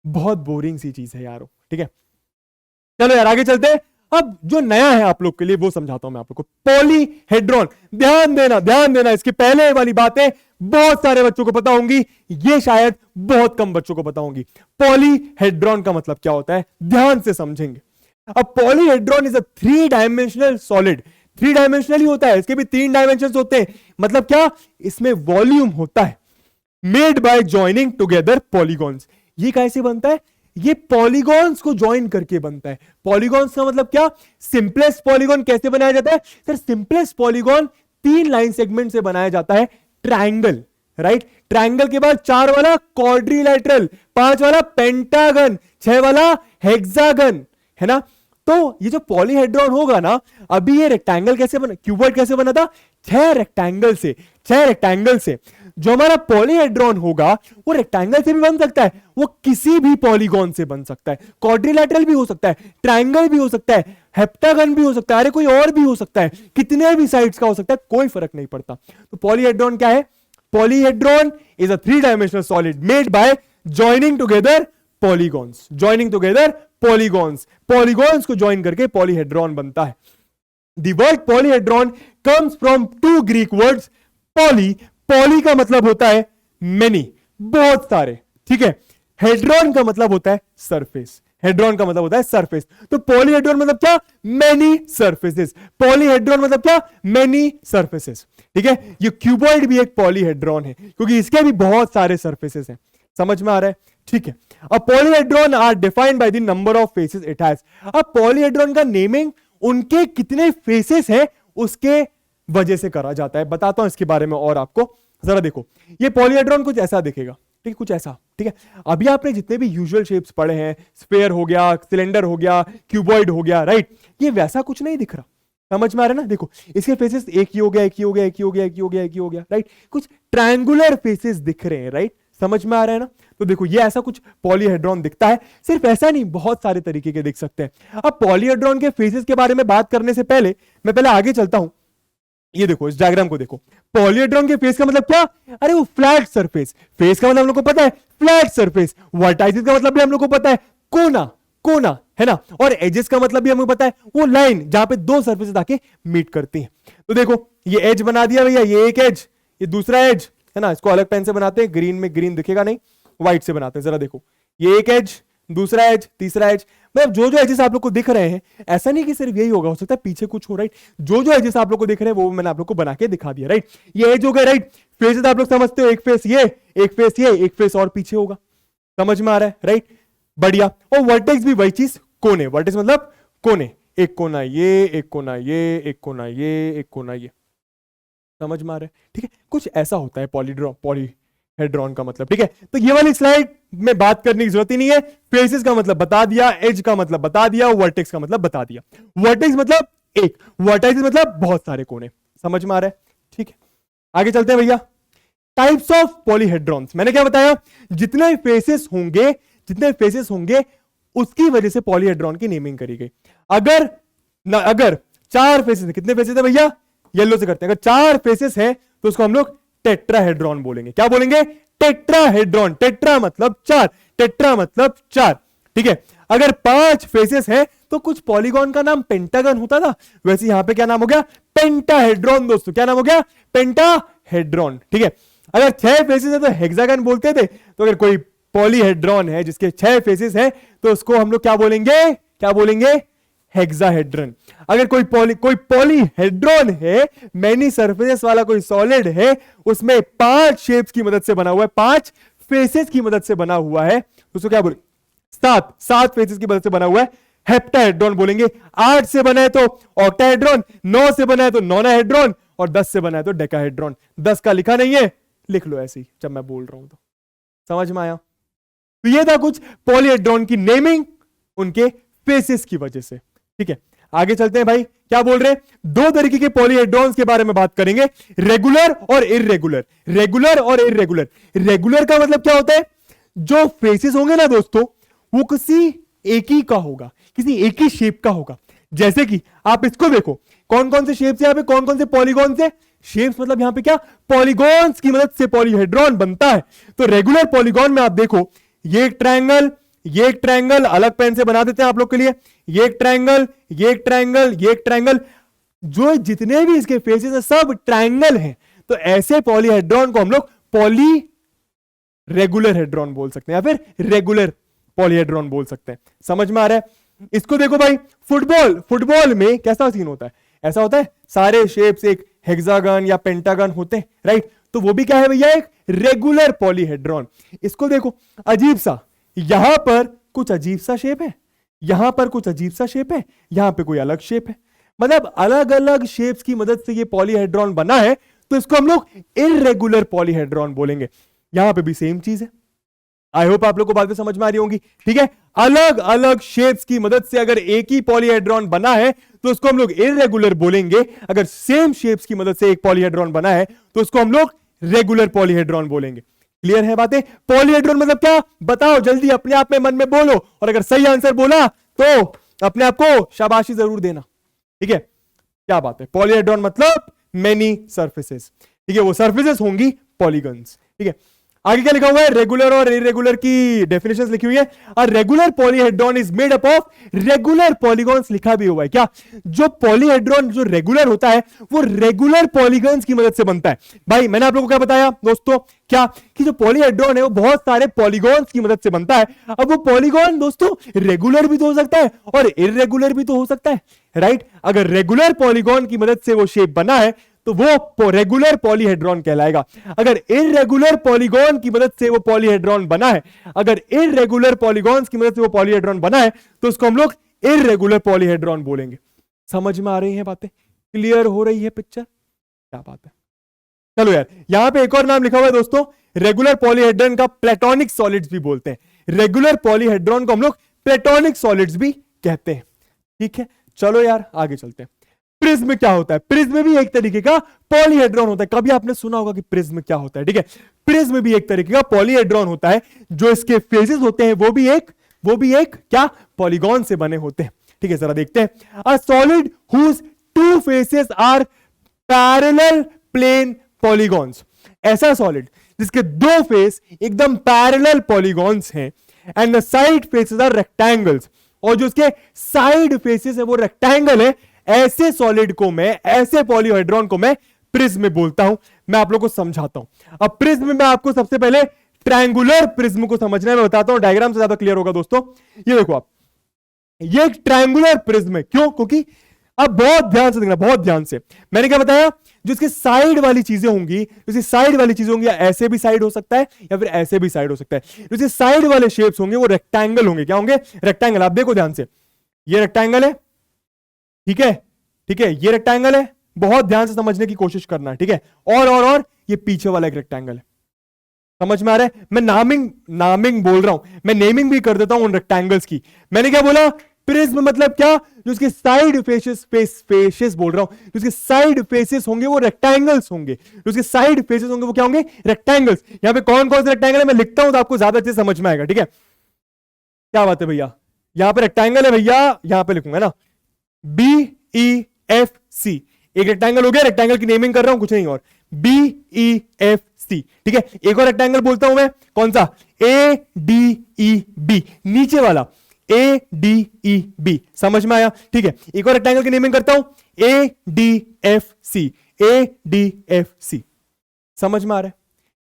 बहुत बोरिंग सी चीज है यारो। ठीक है, चलो यार आगे चलते हैं। अब जो नया है आप लोग के लिए वो समझाता हूं मैं आप लोग को, पॉलीहेड्रॉन। ध्यान देना, ध्यान देना। इसकी पहले वाली बातें बहुत सारे बच्चों को पता होंगी, ये शायद बहुत कम बच्चों को पता होंगी। पॉलीहेड्रॉन का मतलब क्या होता है, ध्यान से समझेंगे। अब polyhedron is a 3 dimensional solid. 3 dimensional ही होता है, इसके भी 3 डायमेंशन होते हैं। मतलब क्या? इसमें वॉल्यूम होता है, made by joining together polygons. ये कैसे बनता है? ये पॉलीगॉन्स को ज्वाइन करके बनता है। पॉलीगॉन्स का मतलब क्या? सिंपलेस्ट पॉलीगॉन कैसे बनाया जाता है sir? Simplest polygon 3 line segment से बनाया जाता है। Triangle, right? ट्रायंगल के बाद 4 वाला क्वाड्रिलैटरल, 5 वाला पेंटागन, 6 वाला हेक्सागन, है ना? तो ये जो पॉलीहेड्रॉन होगा ना, अभी ये रेक्टेंगल कैसे बना, क्यूबॉइड कैसे बना था? 6 रेक्टेंगल से, 6 रेक्टेंगल से। जो हमारा पॉलीहेड्रॉन होगा वो रेक्टेंगल से भी बन सकता है, वो किसी भी पॉलीगॉन से बन सकता है। क्वाड्रिलैटरल भी हो सकता है, ट्रायंगल भी हो सकता है, हेप्टागन भी हो सकता है, अरे कोई और भी हो सकता है, कितने भी साइड्स का हो सकता है, कोई फर्क नहीं पड़ता। तो पॉलीहेड्रॉन क्या है? Polyhedron is a 3 dimensional solid made by joining together polygons. Joining together polygons, polygons को ज्वाइन करके पॉलीहेड्रॉन बनता है। The word polyhedron comes from 2 Greek words, poly। poly का मतलब होता है many, बहुत सारे। ठीक है, हेड्रॉन का मतलब होता है सरफेस, हेड्रॉन का मतलब होता है सरफेस। तो पॉलीहेड्रॉन मतलब क्या? Many surfaces. पॉलीहेड्रॉन मतलब क्या? Many surfaces. ठीक है, ये क्यूबॉइड भी एक पॉलीहेड्रॉन है क्योंकि इसके भी बहुत सारे सरफेसेस हैं। समझ में आ रहा है? ठीक है। अब polyhedron are defined by the number of faces it has. अब पॉलीहेड्रॉन का नेमिंग उनके कितने फेसेस हैं उसके वजह से करा जाता है। बताता हूं इसके बारे में और आपको। जरा देखो, ये पॉलीहेड्रॉन कुछ ऐसा दिखेगा, ठीक है, कुछ ऐसा। ठीक है, अभी आपने जितने भी यूजुअल शेप्स पढ़े हैं, स्फेयर हो गया, सिलेंडर हो गया, क्यूबॉइड हो गया, राइट, ये वैसा कुछ नहीं दिख रहा। समझ में आ रहा है ना? देखो इसके फेसेस एक ही हो गया, एक ही हो गया, एक ही हो गया, एक ही हो गया, एक ही हो गया, राइट, कुछ ट्रायंगुलर फेसेस दिख रहे हैं, राइट। समझ में आ रहा है ना? तो देखो ये ऐसा कुछ पॉलीहेड्रॉन दिखता है। सिर्फ ऐसा नहीं, बहुत सारे तरीके के दिख सकते हैं। अब पॉलीहेड्रॉन के फेसेस के बारे में बात करने से पहले मैं पहले आगे चलता हूं। ये देखो, इस डायग्राम को देखो। पॉलीहेड्रॉन के फेस का मतलब क्या? अरे वो फ्लैट सरफेस। फेस का मतलब हम लोग को पता है फ्लैट सरफेस। वर्टाइसिस का मतलब भी हम लोग को पता है कोना, कोना, है ना। और एजेस का मतलब भी हमें पता है वो लाइन जहां पे दो सरफेसेस आके मीट करती हैं। तो देखो ये एज बना दिया भैया, ये एक एज, ये दूसरा एज, है ना। इसको अलग पेन से बनाते हैं, ग्रीन में ग्रीन दिखेगा नहीं, व्हाइट से बनाते हैं। जरा देखो, ये एक एज, दूसरा एज, तीसरा एज। मतलब जो जो एजेस आप लोग को दिख रहे हैं, ऐसा नहीं कि सिर्फ यही होगा, हो सकता है पीछे कुछ हो, राइट। जो जो एजेस आप लोग को दिख रहे हैं वो मैंने आप लोग को बना के दिखा दिया, राइट। ये एज हो गए, राइट। फेसेस आप लोग समझते हो, एक फेस ये, एक फेस ये, एक फेस और पीछे होगा। समझ में आ रहा है, राइट, बढ़िया। और वर्टेक्स भी वही चीज, कोने। वर्टेक्स मतलब कोने, एक कोना ये, एक कोना ये, एक कोना ये, एक कोना ये। समझ में आ रहा है? ठीक है, कुछ ऐसा होता है पॉलीहेड्रॉन का मतलब। ठीक है, तो ये वाली स्लाइड में बात करने की जरूरत ही नहीं है। फेसेस का मतलब बता दिया, एज का मतलब बता दिया, वर्टेक्स का मतलब बता दिया। वर्टेक्स मतलब एक, वर्टाइसिस मतलब बहुत सारे कोने। समझ में आ रहा है? ठीक है, आगे चलते हैं भैया। टाइप्स ऑफ पॉलीहेड्रॉन्स, मैंने क्या बताया? जितने फेसेस होंगे, जितने फेसेस होंगे उसकी वजह से पॉलीहेड्रॉन की नेमिंग करी गई। अगर चार फेसेस, कितने फेसेस है भैया? येलो से करते हैं। अगर चार फेसेस है तो उसको हम लोग टेट्राहेड्रॉन बोलेंगे। क्या बोलेंगे? टेट्राहेड्रॉन। टेट्रा मतलब चार, टेट्रा मतलब चार। ठीक है, अगर पांच फेसेस है तो कुछ पॉलीगॉन का नाम पेंटागन होता था, वैसे यहां पे क्या नाम हो गया? पेंटाहेड्रॉन। दोस्तों क्या नाम हो गया? पेंटाहेड्रॉन। ठीक है, अगर छह फेसेस है तो हेक्सागन बोलते थे। तो अगर कोई पॉलीहेड्रॉन है जिसके छह फेसेस है तो उसको हम लोग क्या बोलेंगे? क्या बोलेंगे? हेक्साहेड्रन। अगर कोई पॉलीहेड्रॉन है, मैनी सरफेसेस वाला कोई सॉलिड है, उसमें पांच शेप्स की मदद से बना हुआ है, पांच फेसेस की मदद से बना हुआ है, तो उसको क्या बोलेंगे? सात फेसेस की मदद से बना हुआ है, हेप्टाहेड्रॉन बोलेंगे। 8 से बना है तो ऑक्टाहेड्रॉन, 9 से बना है तो नोनाहेड्रॉन, और 10 से बना है तो डेकाहेड्रॉन। 10 का लिखा नहीं है, लिख लो ऐसे ही जब मैं बोल रहा हूं तो। समझ में आया? तो ये था कुछ पॉलीहेड्रॉन की नेमिंग उनके फेसेस की वजह से। ठीक है, आगे चलते हैं भाई। क्या बोल रहे हैं? दो तरीके के पॉलीहेड्रॉन्स के बारे में बात करेंगे, रेगुलर और इररेगुलर। रेगुलर और इररेगुलर। रेगुलर का मतलब क्या होता है? जो फेसेस होंगे ना दोस्तों, वो किसी एक ही का होगा, किसी एक ही शेप का होगा। जैसे कि आप इसको देखो, कौन कौन से शेप्स यहां पे, कौन कौन से पॉलीगॉन से? शेप्स मतलब यहां पे क्या? पॉलीगॉन्स की मदद से पॉलीहेड्रॉन बनता है। तो रेगुलर पॉलीगॉन में आप देखो, ये एक ट्रायंगल, ये एक ट्रायंगल, अलग पेन से बना देते हैं आप लोग के लिए। ये एक ट्रायंगल, ये एक ट्रायंगल, ये एक ट्रायंगल, जो जितने भी इसके फेसेस हैं सब ट्रायंगल हैं। तो ऐसे पॉलीहेड्रॉन को हम लोग पॉली रेगुलर हेड्रॉन बोल सकते हैं या फिर रेगुलर पॉलीहेड्रॉन बोल सकते हैं। समझ में आ रहा है? इसको देखो भाई, फुटबॉल में कैसा सीन होता है? ऐसा होता है, सारे शेप्स एक हेक्सागन या पेंटागन होते हैं, राइट। तो वो भी क्या है भैया? एक रेगुलर पॉलीहेड्रॉन। इसको देखो, अजीब सा, यहां पर कुछ अजीब सा शेप है, यहां पर कुछ अजीब सा शेप है, यहां पे कोई अलग शेप है। मतलब अलग अलग शेप्स की मदद से ये पॉलीहेड्रॉन बना है, तो इसको हम लोग इररेगुलर पॉलीहेड्रॉन बोलेंगे। यहां पे भी सेम चीज है। आई होप आप लोग को बात में समझ में आ रही होंगी। ठीक है, अलग अलग शेप्स की मदद से अगर एक ही पॉलीहेड्रॉन बना है तो उसको हम लोग इररेगुलर बोलेंगे। अगर सेम शेप्स की मदद से एक पॉलीहेड्रॉन बना है तो उसको हम लोग रेगुलर पॉलीहेड्रॉन बोलेंगे। क्लियर है बातें? पॉलीहेड्रॉन मतलब क्या? बताओ जल्दी, अपने आप में मन में बोलो, और अगर सही आंसर बोला तो अपने आप को शाबाशी जरूर देना। ठीक है, क्या बात है? पॉलीहेड्रॉन मतलब मेनी सरफेसेस। ठीक है, वो सरफेसेस होंगी पॉलीगन्स। ठीक है, आगे क्या लिखा हुआ है, रेगुलर और इरेगुलर की डेफिनेशंस लिखी हुई है। और regular polyhedron is made up of regular polygons लिखा भी हुआ है। क्या, जो पॉलीहेड्रॉन जो रेगुलर होता है वो रेगुलर पॉलीगॉन्स की मदद से बनता है। भाई मैंने आप लोगों को क्या बताया दोस्तों, क्या कि जो पॉलीहेड्रॉन है वो बहुत सारे पॉलीगॉन्स की मदद से बनता है। अब वो पॉलीगॉन दोस्तों रेगुलर भी तो हो सकता है और इरेगुलर भी तो हो सकता है, राइट। अगर रेगुलर पॉलीगॉन की मदद से वो शेप बना है तो वो रेगुलर पॉलीहेड्रॉन कहलाएगा। अगर इरेगुलर पॉलीगॉन की मदद से वो पॉलीहेड्रॉन बना है, अगर इरेगुलर पॉलीगॉन्स की मदद से वो पॉलीहेड्रॉन बना है तो उसको हम लोग इरेगुलर पॉलीहेड्रॉन बोलेंगे। समझ में आ रही है बातें, क्लियर हो रही है पिक्चर, क्या बात है। चलो यार, यहां पे एक और नाम लिखा हुआ है दोस्तों, रेगुलर पॉलीहेड्रॉन का प्लेटोनिक सॉलिड्स भी बोलते हैं। रेगुलर पॉलीहेड्रॉन को हम लोग प्लेटोनिक सॉलिड्स भी कहते हैं। ठीक है, चलो यार आगे चलते हैं। प्रिज्म क्या होता है, प्रिज्म भी एक तरीके का पॉलीहेड्रॉन होता है। कभी आपने सुना होगा कि प्रिज्म क्या होता है, ठीक है। प्रिज्म भी एक तरीके का पॉलीहेड्रॉन होता है, जो इसके फेसेस होते हैं वो भी एक क्या, पॉलीगॉन से बने होते हैं। ठीक है, जरा देखते हैं। A solid whose two faces are parallel plane polygons, ऐसा सॉलिड जिसके दो फेस एकदम पैरेलल पॉलीगॉन्स हैं, and the side faces are rectangles, और जो उसके साइड फेसेस है वो रेक्टेंगल है, ऐसे सॉलिड को मैं, ऐसे पॉलीहेड्रॉन को मैं प्रिज्म बोलता हूं। मैं आप लोगों को समझाता हूं। अब प्रिज्म में आपको सबसे पहले ट्रायंगुलर प्रिज्म को समझना है, मैं बताता हूं, डायग्राम से ज्यादा क्लियर होगा दोस्तों। ये देखो आप, ये एक ट्रायंगुलर प्रिज्म है। क्यों? क्योंकि अब बहुत ध्यान से देखना, बहुत ध्यान से। मैंने क्या बताया, जो इसके साइड वाली चीजें होंगी, जैसे साइड वाली चीजें होंगी, या ऐसे भी साइड हो सकता है या फिर ऐसे भी साइड हो सकता है। जैसे साइड वाले शेप्स होंगे वो रेक्टेंगल होंगे। क्या होंगे? रेक्टेंगल। आप देखो ध्यान से, ये रेक्टेंगल है, ठीक है, ठीक है, ये रेक्टेंगल है, बहुत ध्यान से समझने की कोशिश करना है, ठीक है। और ये पीछे वाला एक रेक्टेंगल है। समझ में आ रहा है? मैं नामिंग बोल रहा हूं, मैं नेमिंग भी कर देता हूं उन रेक्टेंगल्स की। मैंने क्या बोला? प्रिज्म मतलब क्या, जो उसके साइड फेसेस बोल रहा हूं, जो उसके साइड फेसेस होंगे वो रेक्टेंगल्स होंगे, जो उसके साइड फेसेस होंगे वो क्या होंगे? रेक्टेंगल्स। यहां पे कौन कौन से रेक्टेंगल है मैं लिखता हूं तो आपको ज्यादा अच्छे समझ में आएगा, ठीक है। क्या बात है भैया, यहां पे रेक्टेंगल है भैया, यहां पे लिखूंगा ना BEFC, एक रेक्टेंगल हो गया, रेक्टेंगल की नेमिंग कर रहा हूं, कुछ नहीं और, BEFC, ठीक है। एक और रेक्टेंगल बोलता हूं मैं, कौन सा? ADEB, नीचे वाला ADEB, समझ में आया? ठीक है, एक और रेक्टेंगल की नेमिंग करता हूं, ADFC, ADFC, समझ में आ रहा है?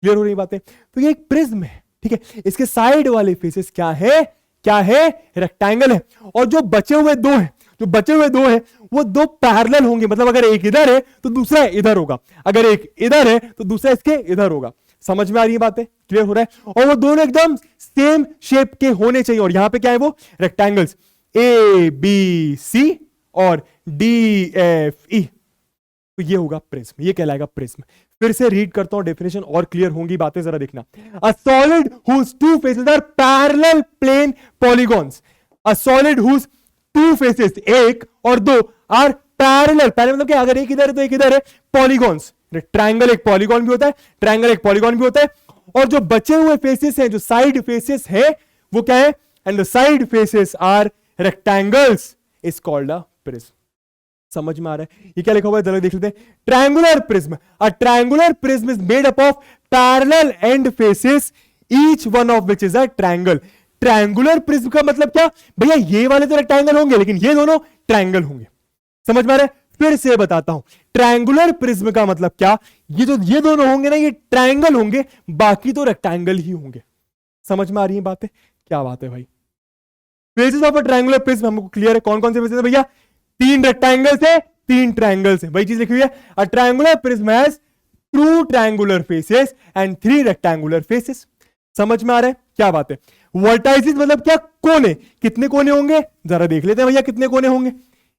क्लियर हो रही बातें? तो ये एक प्रिज्म है, ठीक है। इसके साइड वाले फेसेस क्या है? क्या है? रेक्टेंगल है। और जो बचे हुए दो हैं वो दो पैरेलल होंगे, मतलब अगर एक इधर है तो दूसरा इधर होगा, अगर एक इधर है तो दूसरा इसके इधर होगा। समझ में आ रही है बातें? क्लियर हो रहा है? और वो दोनों एकदम सेम शेप के होने चाहिए। और यहां पे क्या है? वो रेक्टेंगल्स ABC और DFE, तो ये होगा प्रिज्म, ये कहलाएगा प्रिज्म। फिर से रीड करता हूं डेफिनेशन, और क्लियर होंगी बातें, जरा देखना। A solid whose two faces are parallel plane polygons, a solid whose two faces, एक और दो, आर पैरेलल, पैरेलल मतलब क्या? अगर एक इधर है तो एक इधर है, पॉलीगॉन्स। ट्रायंगल एक पॉलीगॉन भी होता है, ट्रायंगल एक पॉलीगॉन भी होता है। और जो बचे हुए फेसेस हैं, जो साइड फेसेस है, वो क्या है? And the side faces are rectangles, is called a prism. समझ में आ रहा है? ये क्या लिखा हुआ है, जरा देख लेते हैं। Triangular prism, a triangular prism is made up of parallel and faces, each one of which is a triangle. Triangular prism का मतलब क्या भैया? ये वाले तो रेक्टेंगल होंगे लेकिन ये दोनों ट्रायंगल होंगे। समझ में आ रहा है? फिर से बताता हूं, ट्रायंगुलर प्रिज्म का मतलब क्या? ये दोनों होंगे ना, ये ट्रायंगल होंगे, बाकी तो रेक्टेंगल ही होंगे। समझ में आ रही है बातें? क्या बात है भाई। Faces of a triangular prism हमको क्लियर है। कौन कौन से फेसेस है भैया? 3 रेक्टेंगल्स है, 3 ट्रायंगल्स है, वही चीज लिखी हुई है। A triangular prism has 2 triangular faces and 3 rectangular faces. समझ में आ रहा है? क्या बात है। वर्टाइसिस मतलब क्या? कोने। कितने कोने होंगे जरा देख लेते हैं भैया, कितने कोने होंगे?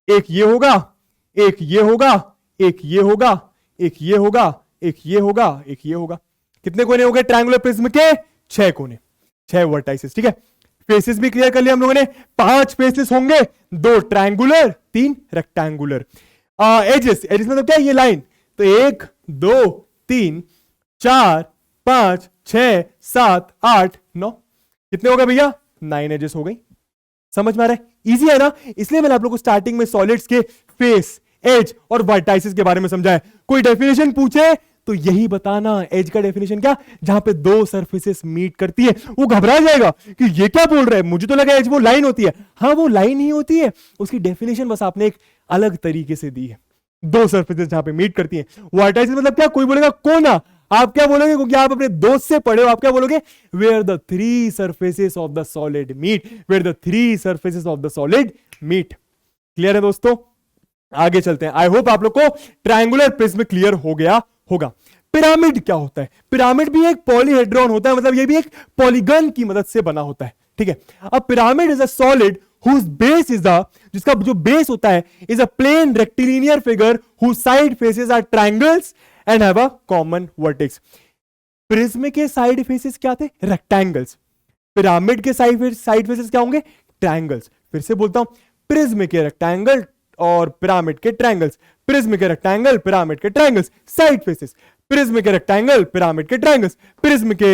एक ये होगा, एक ये होगा, एक ये होगा, एक ये होगा, एक ये होगा, एक ये होगा। कितने कोने हो गए ट्रायंगुलर प्रिज्म के? 6 कोने, 6 वर्टाइसिस, ठीक है। फेसेस भी क्लियर कर लिया हम लोगों ने। 5 फेसेस होंगे, 2 ट्रायंगुलर, 3 रेक्टेंगुलर। एजेस, एजेस मतलब क्या? ये लाइन, तो 1 2 3 4 5 6 7 8 9, कितने हो गए भैया? 9 एजेस हो गई। समझ में आ रहा है? इजी है ना? इसलिए मैंने आप लोगों को स्टार्टिंग में सॉलिड्स के फेस, एज और वर्टाइसिस के बारे में समझाया। कोई डेफिनेशन पूछे तो यही बताना एज का डेफिनेशन क्या, जहां पे दो सरफेसेस मीट करती है। वो घबरा जाएगा कि ये क्या बोल रहा है, मुझे तो लगा एज वो लाइन होती है। हाँ वो लाइन ही होती है, उसकी डेफिनेशन बस आपने एक अलग तरीके से दी है। दो सरफेसेस जहां पे मीट करती हैं। वर्टाइसिस मतलब क्या, कोई बोलेगा कोना, आप क्या बोलोगे, क्योंकि आप अपने दोस्त से पढ़े हो, आप क्या बोलोगे, where the three surfaces of the solid meet, where the three surfaces of the solid meet. Clear है दोस्तों, आगे चलते हैं। आई होप आप लोग को ट्रायंगुलर प्रिज्म क्लियर हो गया होगा। पिरामिड क्या होता है, पिरामिड भी एक पॉलीहेड्रॉन होता है, मतलब ये भी एक पॉलीगन की मदद से बना होता है, ठीक है। अब pyramid is a solid whose base is the, जिसका जो बेस होता है, is a plain rectilinear figure whose side faces are triangles and have a common vertex। Prism के साइड फेसेस क्या थे, रेक्टेंगल्स। पिरामिड के साइड फेसेस क्या होंगे, ट्रायंगल्स। फिर से बोलता हूं, प्रिज्म के रेक्टेंगल और पिरामिड के ट्रायंगल्स, प्रिज्म के रेक्टेंगल पिरामिड के ट्रायंगल्स, साइड फेसेस, प्रिज्म के रेक्टेंगल पिरामिड के ट्रायंगल्स, प्रिज्म के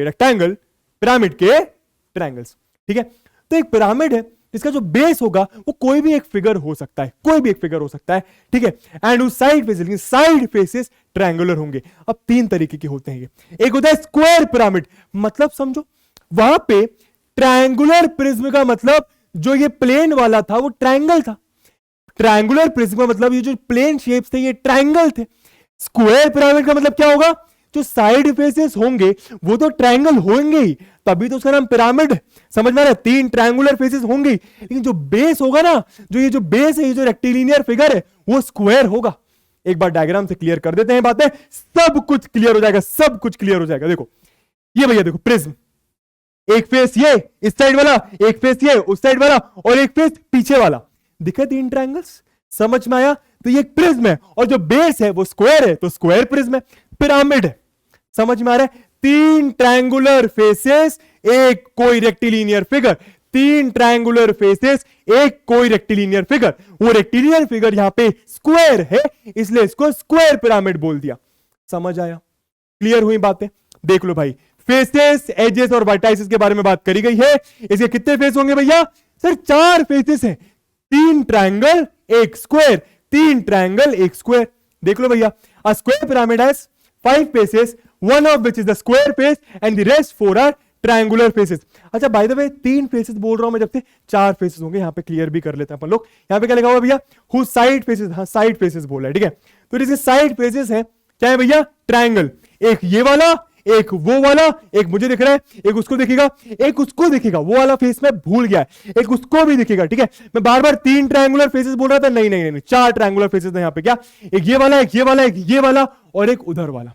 रेक्टेंगल पिरामिड के ट्रायंगल्स, ठीक है। तो एक पिरामिड है जिसका जो बेस होगा वो कोई भी एक फिगर हो सकता है, कोई भी एक फिगर हो सकता है, ठीक है। एंड उस साइड फेसेस ट्रायंगुलर होंगे। अब तीन तरीके के होते हैं ये। एक होता है स्क्वायर पिरामिड, मतलब समझो वहां पे ट्रायंगुलर प्रिज्म का मतलब जो ये प्लेन वाला था वो ट्रायंगल था, ट्रायंगुलर प्रिज्म का मतलब ये जो प्लेन शेप्स थे ये ट्रायंगल थे। स्क्वायर पिरामिड का मतलब क्या होगा, जो साइड फेसेस होंगे वो तो ट्रायंगल होंगे ही, तभी तो उसका नाम पिरामिड है। समझ में आ रहा है, तीन ट्रायंगुलर फेसेस होंगे, लेकिन जो बेस होगा ना, जो बेस है, ये जो रेक्टिलिनियर फिगर है वो स्क्वायर होगा। एक बार डायग्राम से क्लियर कर देते हैं बातें, सब कुछ क्लियर हो जाएगा, सब कुछ क्लियर हो जाएगा। देखो ये भैया, देखो प्रिज्म, एक फेस ये इस साइड वाला, एक फेस ये उस साइड वाला, और एक फेस पीछे वाला, दिखे तीन ट्रायंगल्स, समझ में आया। तो ये प्रिज्म है और जो बेस है वो स्क्वायर है, तो स्क्वायर प्रिज्म है। पिरामिड है, समझ में आ रहा है, तीन ट्रायंगुलर फेसेस एक कोई रेक्टिलिनियर फिगर, तीन ट्रायंगुलर फेसेस एक कोई रेक्टिलिनियर फिगर, वो रेक्टिलिनियर फिगर यहां पे स्क्वायर है, इसलिए इसको स्क्वायर पिरामिड बोल दिया। समझ आया, क्लियर हुई बातें। देख लो भाई, फेसेस, एजेस और वर्टाइसिस के बारे में बात करी गई है। इसके कितने फेस होंगे भैया, सर चार फेसेस हैं, तीन ट्रायंगल एक स्क्वायर, तीन ट्रायंगल एक स्क्वायर। देख लो भैया, अ square pyramid has 5 faces, one of which is the square face and the rest 4 are triangular faces। अच्छा बाय द वे, तीन फेसेस बोल रहा हूं मैं, जब से चार फेसेस होंगे, यहां पे क्लियर भी कर लेते हैं अपन लोग। यहां पे क्या लिखा हुआ भैया, whose side faces, हाँ साइड फेसेस बोला है, ठीक है। तो इसके साइड फेसेस हैं क्या है भैया, ट्रायंगल, एक ये वाला, एक वो वाला, एक मुझे दिख रहा है, एक उसको दिखेगा, एक उसको दिखेगा, वो वाला फेस में भूल गया है, एक उसको भी दिखेगा, ठीक है। मैं बार बार तीन ट्रायंगुलर फेसेस बोल रहा था, नहीं नहीं नहीं, चार ट्रायंगुलर फेसेस हैं यहां पे, क्या, एक ये वाला, एक ये वाला, एक ये वाला और एक उधर वाला।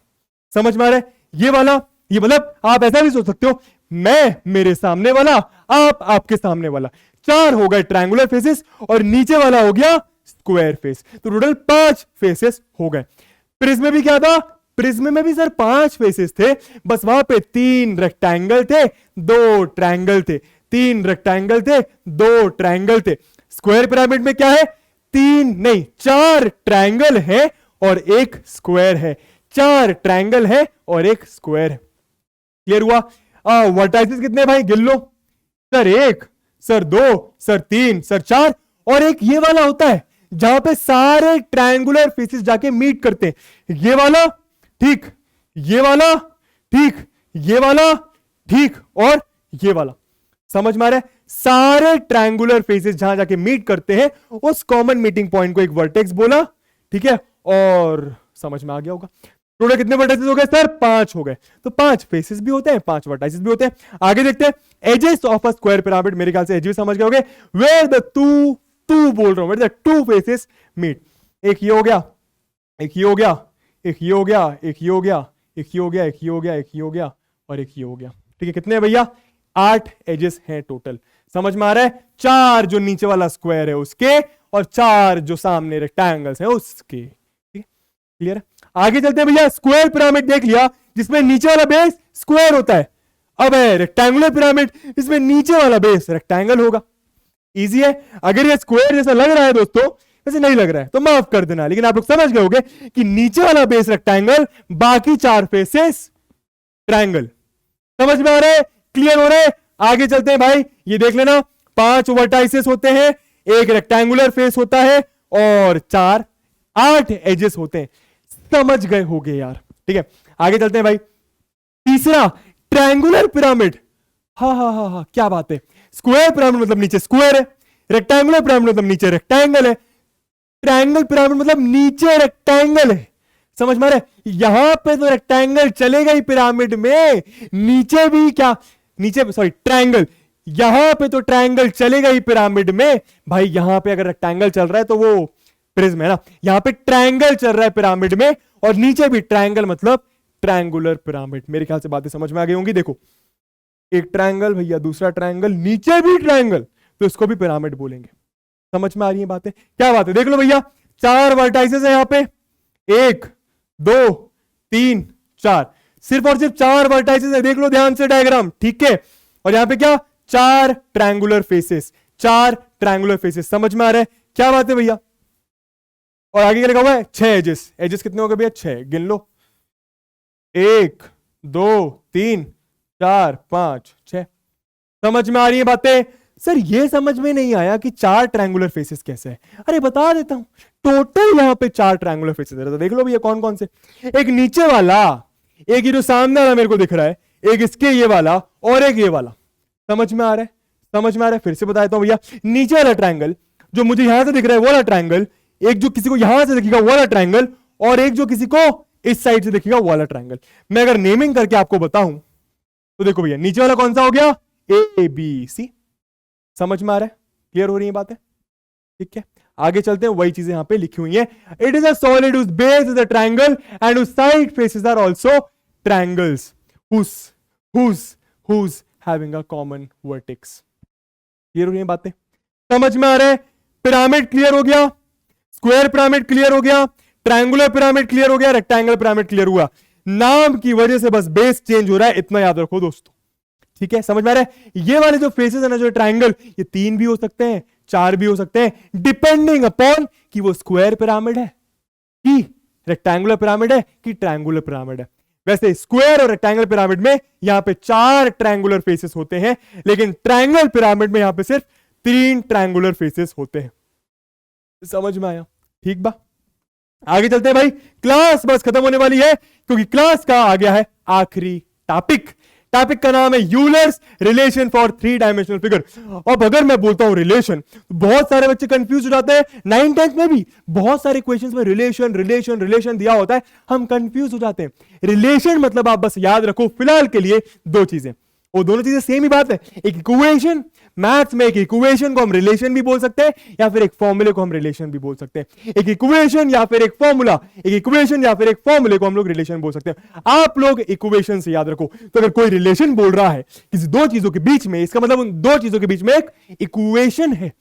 समझ में आ रहा है, ये वाला, ये मतलब आप ऐसा भी सोच सकते हो, मैं मेरे सामने वाला, आप आपके सामने वाला, चार हो गए ट्रायंगुलर फेसेस और नीचे वाला हो गया स्क्वायर फेस, तो टोटल 5 फेसेस हो गए। प्रिज्म में भी क्या था, प्रिज्म में भी सर 5 फेसेस थे, बस वहां पे 3 रेक्टेंगल थे, 2 ट्रायंगल थे, 3 रेक्टेंगल थे, 2 ट्रायंगल थे। स्क्वायर पिरामिड में क्या है, 3 नहीं 4 ट्रायंगल है और एक स्क्वायर है, 4 ट्रायंगल है और एक स्क्वायर है। क्लियर हुआ। वर्टाइसिस कितने भाई, गिन लो, सर 1, सर 2, सर 3, सर 4, और एक ये वाला होता है जहां पे सारे ट्रायंगुलर फेसेस जाके मीट करते हैं। ये वाला ठीक, ये वाला ठीक, ये वाला ठीक और ये वाला। समझ में आ रहा है, सारे ट्रायंगुलर फेसेस जहां जाके मीट करते हैं उस कॉमन मीटिंग पॉइंट को एक वर्टेक्स बोला, ठीक है। और समझ में आ गया होगा। टोटल कितने वर्टाइसेस हो गए सर, 5 हो गए। तो 5 फेसेस भी होते हैं, 5 वर्टाइसेस भी होते हैं। आगे देखते हैं, edges of a square pyramid, मेरे ख्याल से एजेस समझ गए होंगे, वेयर द टू बोल रहा हूं, where the two faces meet. एक ये हो गया, एक ये हो गया, एक ये हो गया, एक ये हो गया, एक ये हो गया, एक ये हो गया, एक ये हो गया और एक ये हो गया, ठीक है। कितने भैया, 8 एजेस हैं टोटल। समझ में आ रहा है, 4 जो नीचे वाला स्क्वायर है उसके और 4 जो सामने रेक्टेंगल्स हैं उसके, ठीक है। क्लियर है। आगे चलते हैं भैया, स्क्वायर पिरामिड देख लिया जिसमें नीचे वाला बेस स्क्वायर होता है। अब है रेक्टेंगुलर पिरामिड, इसमें नीचे वाला बेस रेक्टेंगल होगा। इजी है। अगर ये स्क्वायर जैसा लग रहा है दोस्तों, वैसे नहीं लग रहा है तो माफ कर देना, लेकिन आप लोग समझ गए होंगे कि नीचे वाला बेस रेक्टेंगल, बाकी 4 फेसेस ट्रायंगल। समझ में आ रहा है, क्लियर हो रहा है। आगे चलते हैं भाई, ये देख लेना, 5 वर्टाइसेस होते हैं, एक रेक्टेंगुलर फेस होता है और 8 एजेस होते हैं। समझ गए होगे यार, ठीक है, आगे चलते हैं भाई। तीसरा ट्रायंगुलर पिरामिड। हाँ, क्या बात है। स्क्वायर पिरामिड मतलब नीचे स्क्वायर है, रेक्टेंगुलर पिरामिड मतलब नीचे रेक्टेंगल है, ट्रायंगल पिरामिड मतलब नीचे रेक्टेंगल है। समझ में आ रहा है? यहां पे तो रेक्टेंगल चलेगा ही पिरामिड में, नीचे भी क्या, नीचे सॉरी ट्रायंगल, यहां पे तो ट्रायंगल चलेगा ही पिरामिड में। भाई यहां पे अगर रेक्टेंगल चल रहा है तो वो प्रिज्म है ना, यहां पे ट्रायंगल चल रहा है पिरामिड में, और नीचे भी ट्रायंगल मतलब ट्रायंगुलर पिरामिड। मेरे ख्याल से बातें समझ में आ गई होंगी। देखो एक ट्रायंगल भैया, दूसरा ट्रायंगल, नीचे भी ट्रायंगल, तो इसको भी पिरामिड बोलेंगे। समझ में आ रही है बातें? क्या बात है, देख लो भैया, 4 वर्टाइसेस है यहां पे, 1 2 3 4, सिर्फ और सिर्फ 4 वर्टाइसेस है। देख लो ध्यान से डायग्राम, ठीक है। और यहां पे क्या, 4 ट्रायंगुलर फेसेस, 4 ट्रायंगुलर फेसेस। समझ में आ रहा है? क्या बात है भैया। और आगे क्या लिखा हुआ है, 6 एजेस। एजेस कितने हो गए भैया, 6, गिन लो, 1 2 3 4 5 6। समझ में आ रही है बातें? सर ये समझ में नहीं आया कि 4 ट्रायंगुलर फेसेस कैसे है। अरे बता देता हूं, टोटल यहां पे 4 ट्रायंगुलर फेसेस है। देख लो भैया कौन कौन से, एक नीचे वाला, एक ये जो सामने वाला मेरे को दिख रहा है, एक इसके ये वाला, और एक ये वाला। समझ में आ रहा है? समझ में आ रहा है? फिर से बता देता हूं भैया, नीचे वाला ट्रायंगल जो मुझे यहां से दिख रहा है वो वाला ट्रायंगल, एक जो किसी को यहां से दिखेगा वो वाला ट्रायंगल, और एक जो किसी को इस साइड से दिखेगा वो वाला ट्रायंगल। मैं अगर नेमिंग करके आपको बताऊं तो देखो भैया, नीचे वाला कौन सा हो गया, ए बी सी। समझ में आ रहा है? क्लियर हो रही है बातें? ठीक है, आगे चलते हैं। वही चीजें यहां पे लिखी हुई है। It is a solid whose base is a triangle and whose side faces are also triangles whose having a common vertex। Clear हो रही है बातें? समझ में आ रहा है? पिरामिड क्लियर हो गया, स्क्वायर पिरामिड क्लियर हो गया, ट्रायंगुलर पिरामिड क्लियर हो गया, रेक्टेंगल पिरामिड क्लियर हुआ। नाम की वजह से बस बेस चेंज हो रहा है, इतना याद रखो दोस्तों। ठीक है, समझ में आ रहा है? ये वाले जो फेसेस है ना, जो ट्रायंगल, ये 3 भी हो सकते हैं, 4 भी हो सकते हैं, डिपेंडिंग अपॉन कि वो स्क्वायर पिरामिड है कि रेक्टेंगुलर पिरामिड है कि ट्रायंगुलर पिरामिड है। वैसे स्क्वायर और रेक्टेंगुलर पिरामिड में यहां पे 4 ट्रायंगुलर फेसेस होते हैं, लेकिन ट्रायंगल पिरामिड में यहां पे सिर्फ 3 ट्रायंगुलर फेसेस होते हैं। समझ में आया? ठीक बा, आगे चलते हैं भाई। क्लास बस खत्म होने वाली है, क्योंकि क्लास का आ गया है आखिरी टॉपिक। टॉपिक का नाम है Euler's relation for 3 dimensional figure. अब अगर मैं बोलता हूं रिलेशन, तो बहुत सारे बच्चे कंफ्यूज हो जाते हैं। 9th 10th में भी बहुत सारे क्वेश्चंस में रिलेशन रिलेशन रिलेशन दिया होता है, हम कंफ्यूज हो जाते हैं। रिलेशन मतलब आप बस याद रखो फिलहाल के लिए 2 चीजें, वो दोनों चीजें सेम ही बात है। एक इक्वेशन, मैथ्स में एक इक्वेशन को हम रिलेशन भी बोल सकते हैं, या फिर एक फॉर्मूले को हम रिलेशन भी बोल सकते हैं। एक इक्वेशन या फिर एक फॉर्मूला, एक इक्वेशन या फिर एक फॉर्मूले को हम लोग रिलेशन बोल सकते हैं। आप लोग इक्वेशन से याद रखो। तो अगर कोई रिलेशन बोल रहा है किसी 2 चीजों के बीच में, इसका मतलब उन 2 चीजों के बीच में एक इक्वेशन है।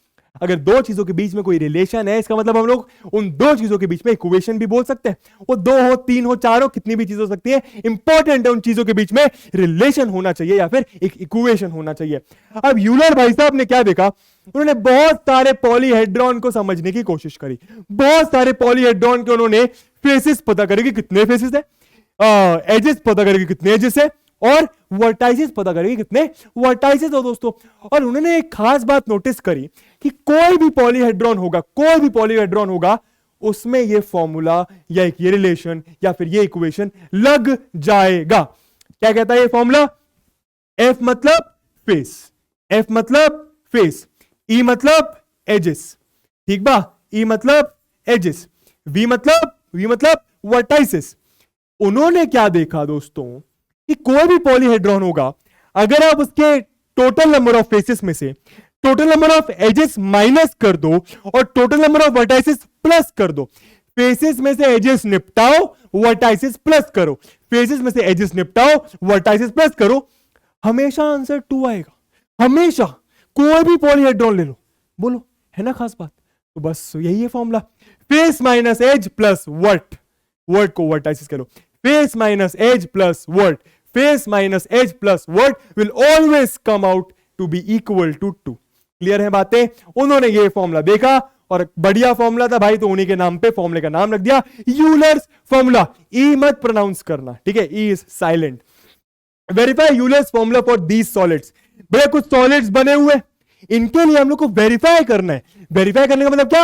अगर 2 चीजों के बीच में कोई रिलेशन है, इसका मतलब हम लोग उन 2 चीजों के बीच में इक्वेशन भी बोल सकते हैं। वो 2 हो, 3 हो, 4 हो, कितनी भी चीज हो सकती है। इंपॉर्टेंट है उन चीजों के बीच में रिलेशन होना चाहिए या फिर एक इक्वेशन होना चाहिए। अब यूलर भाई साहब ने क्या देखा, उन्होंने बहुत सारे पॉलीहेड्रॉन को समझने की कोशिश करी। बहुत सारे पॉलीहेड्रॉन के उन्होंने फेसेस पता करे कि कितने फेसेस है, एजेस पता करे कि कितने एजेस है, और वर्टाइसेस पता करेंगे कितने वर्टाइसेस हो दोस्तों। और उन्होंने एक खास बात नोटिस करी कि कोई भी पॉलीहेड्रॉन होगा उसमें ये फॉर्मूला या एक ये रिलेशन या फिर ये इक्वेशन लग जाएगा। क्या कहता है ये फॉर्मूला? एफ मतलब फेस, एफ मतलब फेस, ई मतलब एजेस, ठीक बा, ई मतलब एजेस, वी मतलब वर्टाइसेस। उन्होंने क्या देखा दोस्तों कि कोई भी पॉलीहेड्रॉन होगा, अगर आप उसके टोटल नंबर ऑफ फेसेस में से total number of edges minus कर दो और total number of vertices plus कर दो, फेसेस में से एजेस निपटाओ, वर्टाइसेस प्लस करो, फेसेस में से एजेस निपटाओ, वर्टाइसेस प्लस करो, हमेशा आंसर 2 आएगा। हमेशा, कोई भी पॉलीहेड्रॉन ले लो, बोलो, है ना खास बात? तो बस यही है formula, face minus edge plus vert, vert को वर्टाइसेस करो, face minus edge plus vert, face minus edge plus vert will always come out to be equal to 2। Clear है बातें? उन्होंने ये फॉर्मूला देखा और बढ़िया फॉर्मूला था भाई, तो उन्हीं के नाम पे फॉर्मूले का नाम रख दिया यूलर्स फॉर्मूला। ई मत प्रोनाउंस करना, ठीक है, E is silent. Verify Euler's formula for these solids. भैया कुछ सॉलिड्स बने हुए, इनके लिए हम लोग को वेरीफाई करना है। वेरीफाई करने का मतलब क्या?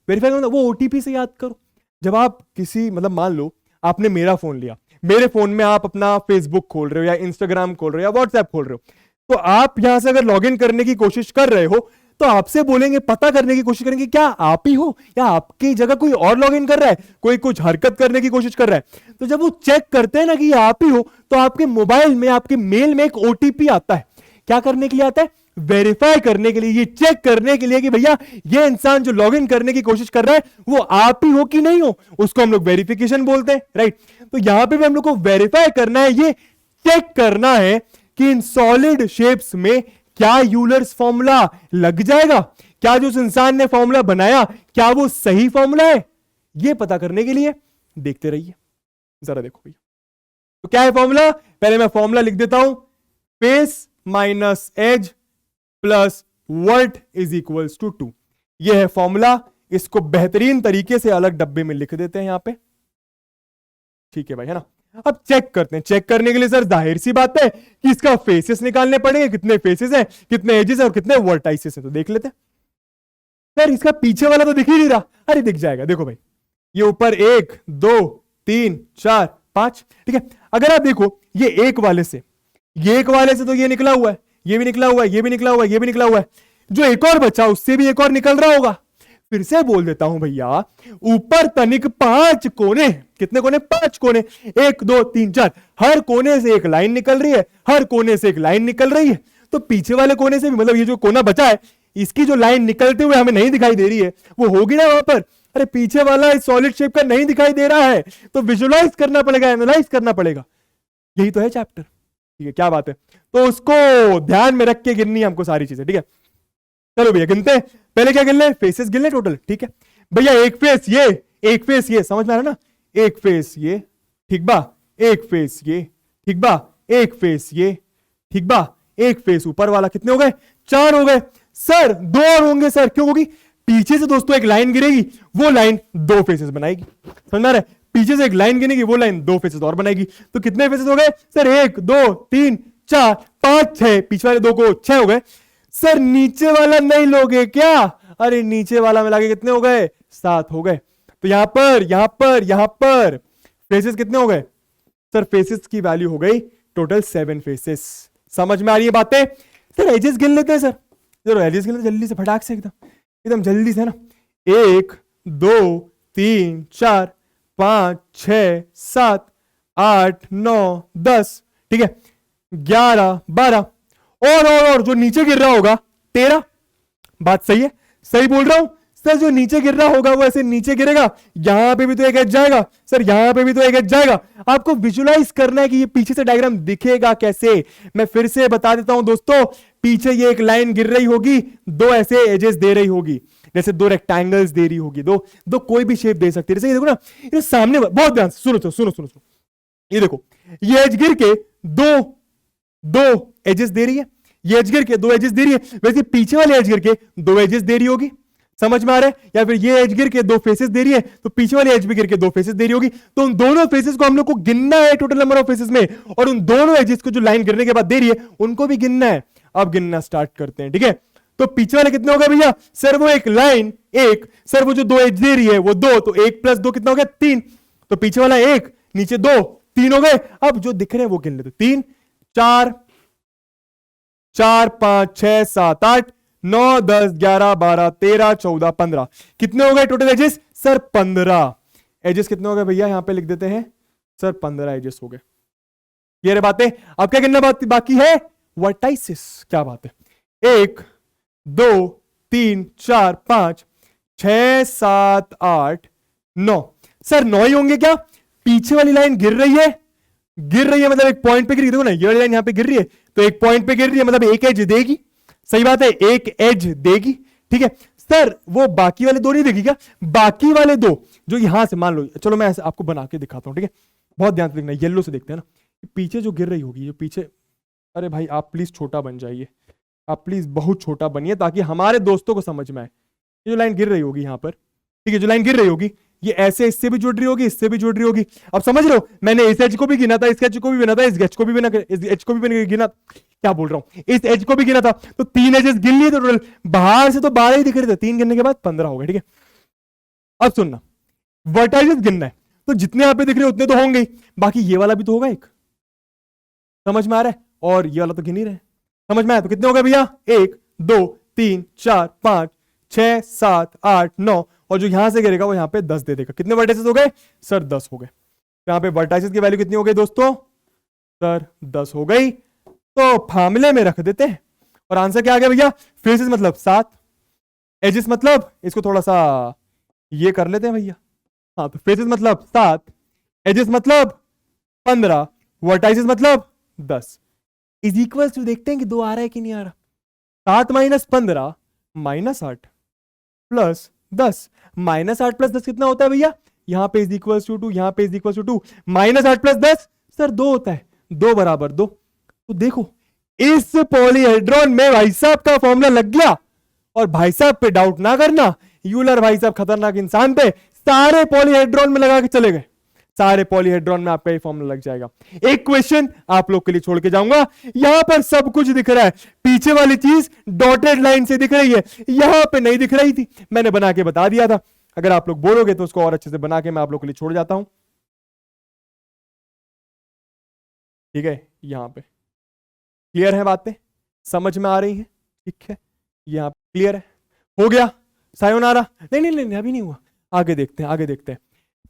वेरीफाई करना वो ओटीपी से याद करो। जब आप किसी, मतलब मान लो आपने मेरा फोन लिया, मेरे फोन में आप अपना फेसबुक खोल रहे हो या इंस्टाग्राम खोल रहे हो या व्हाट्सएप खोल रहे हो, तो आप यहां से अगर लॉगिन करने की कोशिश कर रहे हो तो आपसे बोलेंगे, पता करने की कोशिश करेंगे क्या आप ही हो या आपकी जगह कोई और लॉगिन कर रहा है, कोई कुछ हरकत करने की कोशिश कर रहा है। तो जब वो चेक करते हैं ना कि ये आप ही हो, तो आपके मोबाइल में, आपके मेल में एक ओटीपी आता है। क्या करने के लिए आता है? वेरीफाई करने के लिए, ये चेक करने के लिए कि भैया ये इंसान जो लॉगिन करने की कोशिश कर रहा है वो आप ही हो कि नहीं हो। उसको हम लोग वेरिफिकेशन बोलते हैं, राइट। तो यहां पे भी हम लोग को वेरीफाई करना है, ये चेक करना है कि इन सॉलिड शेप्स में क्या यूलर्स फॉर्मूला लग जाएगा, क्या जो उस इंसान ने फॉर्मूला बनाया क्या वो सही फॉर्मूला है। ये पता करने के लिए देखते रहिए, जरा देखो भैया। तो क्या है फॉर्मूला? पहले मैं फॉर्मूला लिख देता हूं, face minus edge plus vert is equals to 2। यह है फॉर्मूला। इसको बेहतरीन तरीके से अलग डब्बे में लिख देते हैं यहां पे, ठीक है भाई, है ना। अब चेक करते हैं। चेक करने के लिए सर जाहिर सी बात है कि इसका फेसेस निकालने पड़ेंगे, कितने फेसेस हैं, कितने एजेस हैं और कितने वर्टाइसेस हैं। तो देख लेते हैं। सर इसका पीछे वाला तो दिख ही नहीं रहा। अरे दिख जाएगा, देखो भाई, ये ऊपर 1 2 3 4 5, ठीक है। अगर आप देखो ये एक वाले से तो ये निकला हुआ है, ये भी निकला हुआ है, ये भी निकला हुआ है, ये भी निकला हुआ है। जो एक और बचा उससे भी एक और निकल रहा होगा। फिर से बोल देता हूं भैया, ऊपर तनिक 5 कोने, कितने कोने? 5 कोने, 1 2 3 4, हर कोने से एक लाइन निकल रही है, हर कोने से एक लाइन निकल रही है। तो पीछे वाले कोने से भी, मतलब ये जो कोना बचा है इसकी जो लाइन निकलते हुए हमें नहीं दिखाई दे रही है वो होगी ना वहां पर। अरे पीछे वाला इस सॉलिड शेप का नहीं दिखाई दे रहा है, तो विजुअलाइज करना पड़ेगा, एनालाइज करना पड़ेगा। यही तो है चैप्टर, ठीक है, क्या बात है। तो उसको ध्यान में रख के गिननी है हमको सारी चीजें, ठीक है। चलो भैया गिनते हैं। पहले क्या गिन ले? फेसेस गिन ले टोटल, ठीक है भैया। एक फेस ये, एक फेस ये, समझ में आ रहा ना। एक फेस ये, ठीक बा, एक फेस ये, ठीक बा, एक फेस ये, ठीक बा, एक फेस ऊपर वाला। कितने हो गए? 4 हो गए। सर 2 और होंगे। सर क्यों होगी? पीछे से दोस्तों एक लाइन गिरेगी, वो लाइन 2 फेसेस बनाएगी, समझ में आ रहा है। पीछे से एक लाइन गिरेगी, वो लाइन 2 फेसेस और बनाएगी। तो कितने फेसेस हो गए सर? 1 2 3 4 5 6, पीछे वाले 2 को 6 हो गए। सर नीचे वाला नहीं लोगे क्या? अरे नीचे वाला मिला के कितने हो गए? 7 हो गए। तो यहां पर फेसेस कितने हो गए? सर फेसेस की वैल्यू हो गई टोटल 7 फेसेस। समझ में आ रही है बातें? सर एजेस गिन लेते हैं सर, जरूर एजेस गिन लेते जल्दी से, फटाक से, एकदम जल्दी से, है ना। 1 2 3 4 5 6 7 8 9 10, ठीक है, 11 12 और जो नीचे गिर रहा होगा 13। बात सही है, सही बोल रहा हूं सर। जो नीचे गिर रहा होगा वो ऐसे नीचे गिरेगा, यहां पे भी तो एक एज जाएगा सर, यहां पे भी तो एक एज जाएगा। आपको विजुलाइज करना है कि ये पीछे से डायग्राम दिखेगा कैसे। मैं फिर से बता देता हूं दोस्तों, पीछे ये एक लाइन गिर रही होगी, 2 ऐसे एजेस दे रही होगी, जैसे 2 रेक्टेंगल्स दे रही होगी, दो कोई भी शेप दे सकती है। जैसे ये देखो ना, ये सामने, बहुत ध्यान से सुनो, ये देखो, ये एज गिर के दो एजेस दे रही है, ये एज गिर के 2 एजेस दे रही है। वैसे पीछे वाले एज गिर के 2 एजेस दे रही होगी, समझ में आ रहा है। या फिर ये एज गिर के 2 फेसेस दे रही है, तो पीछे वाले एज भी गिर के 2 फेसेस दे रही होगी। तो उन दोनों फेसेस को हम लोग को गिनना है टोटल नंबर ऑफ फेसेस में, और उन दोनों एजेस को जो लाइन गिरने के बाद दे रही है उनको भी गिनना है। अब गिनना स्टार्ट करते हैं, ठीक है। तो पीछे वाले कितने हो गए भैया? सर वो एक लाइन 1, सर वो जो 2 एज दे रही है वो 2, तो 1 + 2 कितना हो गया? 3। तो पीछे वाला 1, नीचे 2, 3 हो गए। अब जो दिख रहे हैं वो गिन लेते। 3 4 5 6 7 8 9 10 11 12 13 14 15, कितने हो गए टोटल एजेस? Sir 15 edges. कितने हो गए भैया? यहां पे लिख देते हैं सर, 15 एजेस हो गए। ये रे बातें। अब क्या गिनना बाकी है? वर्टाइसिस। क्या बात है? 1 2 3 4 5 6 7 8 9, सर 9 ही होंगे क्या? पीछे वाली लाइन गिर रही है मतलब एक पॉइंट पे गिर रही है। देखो ना, ये वाली लाइन यहां पे गिर रही है, तो एक पॉइंट पे गिर रही है, मतलब एक एज देगी। सही बात है, एक एज देगी, ठीक है। सर वो बाकी वाले 2 नहीं देगी क्या? बाकी वाले 2 जो यहां से, मान लो, चलो मैं आपको बना के दिखाता हूं, ठीक है। बहुत ध्यान से देखना, येलो से देखते हैं ना, पीछे जो गिर रही होगी, जो पीछे, अरे भाई आप प्लीज छोटा बन जाइए, आप प्लीज बहुत छोटा बनिए ताकि हमारे दोस्तों को समझ में आए। ये जो लाइन गिर रही होगी यहां पर, ठीक है, जो लाइन गिर रही होगी ये ऐसे इससे भी जुड़ रही होगी, इससे भी जुड़ रही होगी। अब समझ रहे हो, मैंने इस एज को भी गिना था, इस एज को भी गिना था, इस एज को भी गिना, क्या बोल रहा हूं, इस एज को भी गिना था। तो 3 एजेस गिन लिए, तो टोटल बाहर से तो 12 ही दिख रहे थे, 3 गिनने के बाद 15 हो गए, ठीक है। अब सुनना, वर्टाइसेस गिनना है। तो जितने यहाँ पे दिख रहे उतने तो होंगे ही, बाकी ये वाला भी तो होगा एक। समझ में आ रहा है? और ये वाला तो गिन ही रहे। समझ में आया? तो कितने हो गए भैया? 1 2 3 4 5 6 7 8 9, और जो यहां से गिरेगा वो यहाँ पे 10 दे देगा। कितने वर्टाइसेस हो गए सर? 10 हो गए। तो यहाँ पे वर्टाइसेस की वैल्यू कितनी हो गई दोस्तों? सर 10 हो गई। तो फार्मूले में रख देते हैं और आंसर क्या आ गया भैया? फेसेस मतलब 7, एजेस मतलब, इसको थोड़ा सा ये कर लेते हैं भैया। हाँ, तो फेसेस मतलब 7, एजेस मतलब 15, वर्टाइसेस मतलब 10 इज इक्वल टू, देखते हैं कि 2 आ रहा है कि नहीं आ रहा। 7 minus 15 minus 8 plus 10, minus 8 plus 10 कितना होता है भैया? यहां पे इज इक्वल टू 2, यहां पे is equal to 2, minus 8 plus 10 sir 2 होता है, 2 बराबर 2। तो देखो इस पॉलीहेड्रॉन में भाई साहब का फॉर्मूला लग गया। और भाई साहब पे डाउट ना करना, यूलर भाई साहब खतरनाक इंसान थे, सारे पॉलीहेड्रॉन में लगा के चले गए। सारे पॉलीहेड्रॉन में आपका ये फॉर्मूला लग जाएगा। एक क्वेश्चन आप लोग के लिए छोड़ के जाऊंगा, यहां पर सब कुछ दिख रहा है, पीछे वाली चीज डॉटेड लाइन से दिख रही है, यहां पे नहीं दिख रही थी, मैंने बना के बता दिया था। अगर आप लोग बोलोगे तो उसको और अच्छे से बना के मैं आप लोग के लिए छोड़ जाता हूं। ठीक है, यहां पे क्लियर है, बातें समझ में आ रही हैं? ठीक है, यहां पे क्लियर है, हो गया सायोनारा। नहीं नहीं नहीं, अभी नहीं हुआ, आगे देखते हैं, आगे देखते हैं।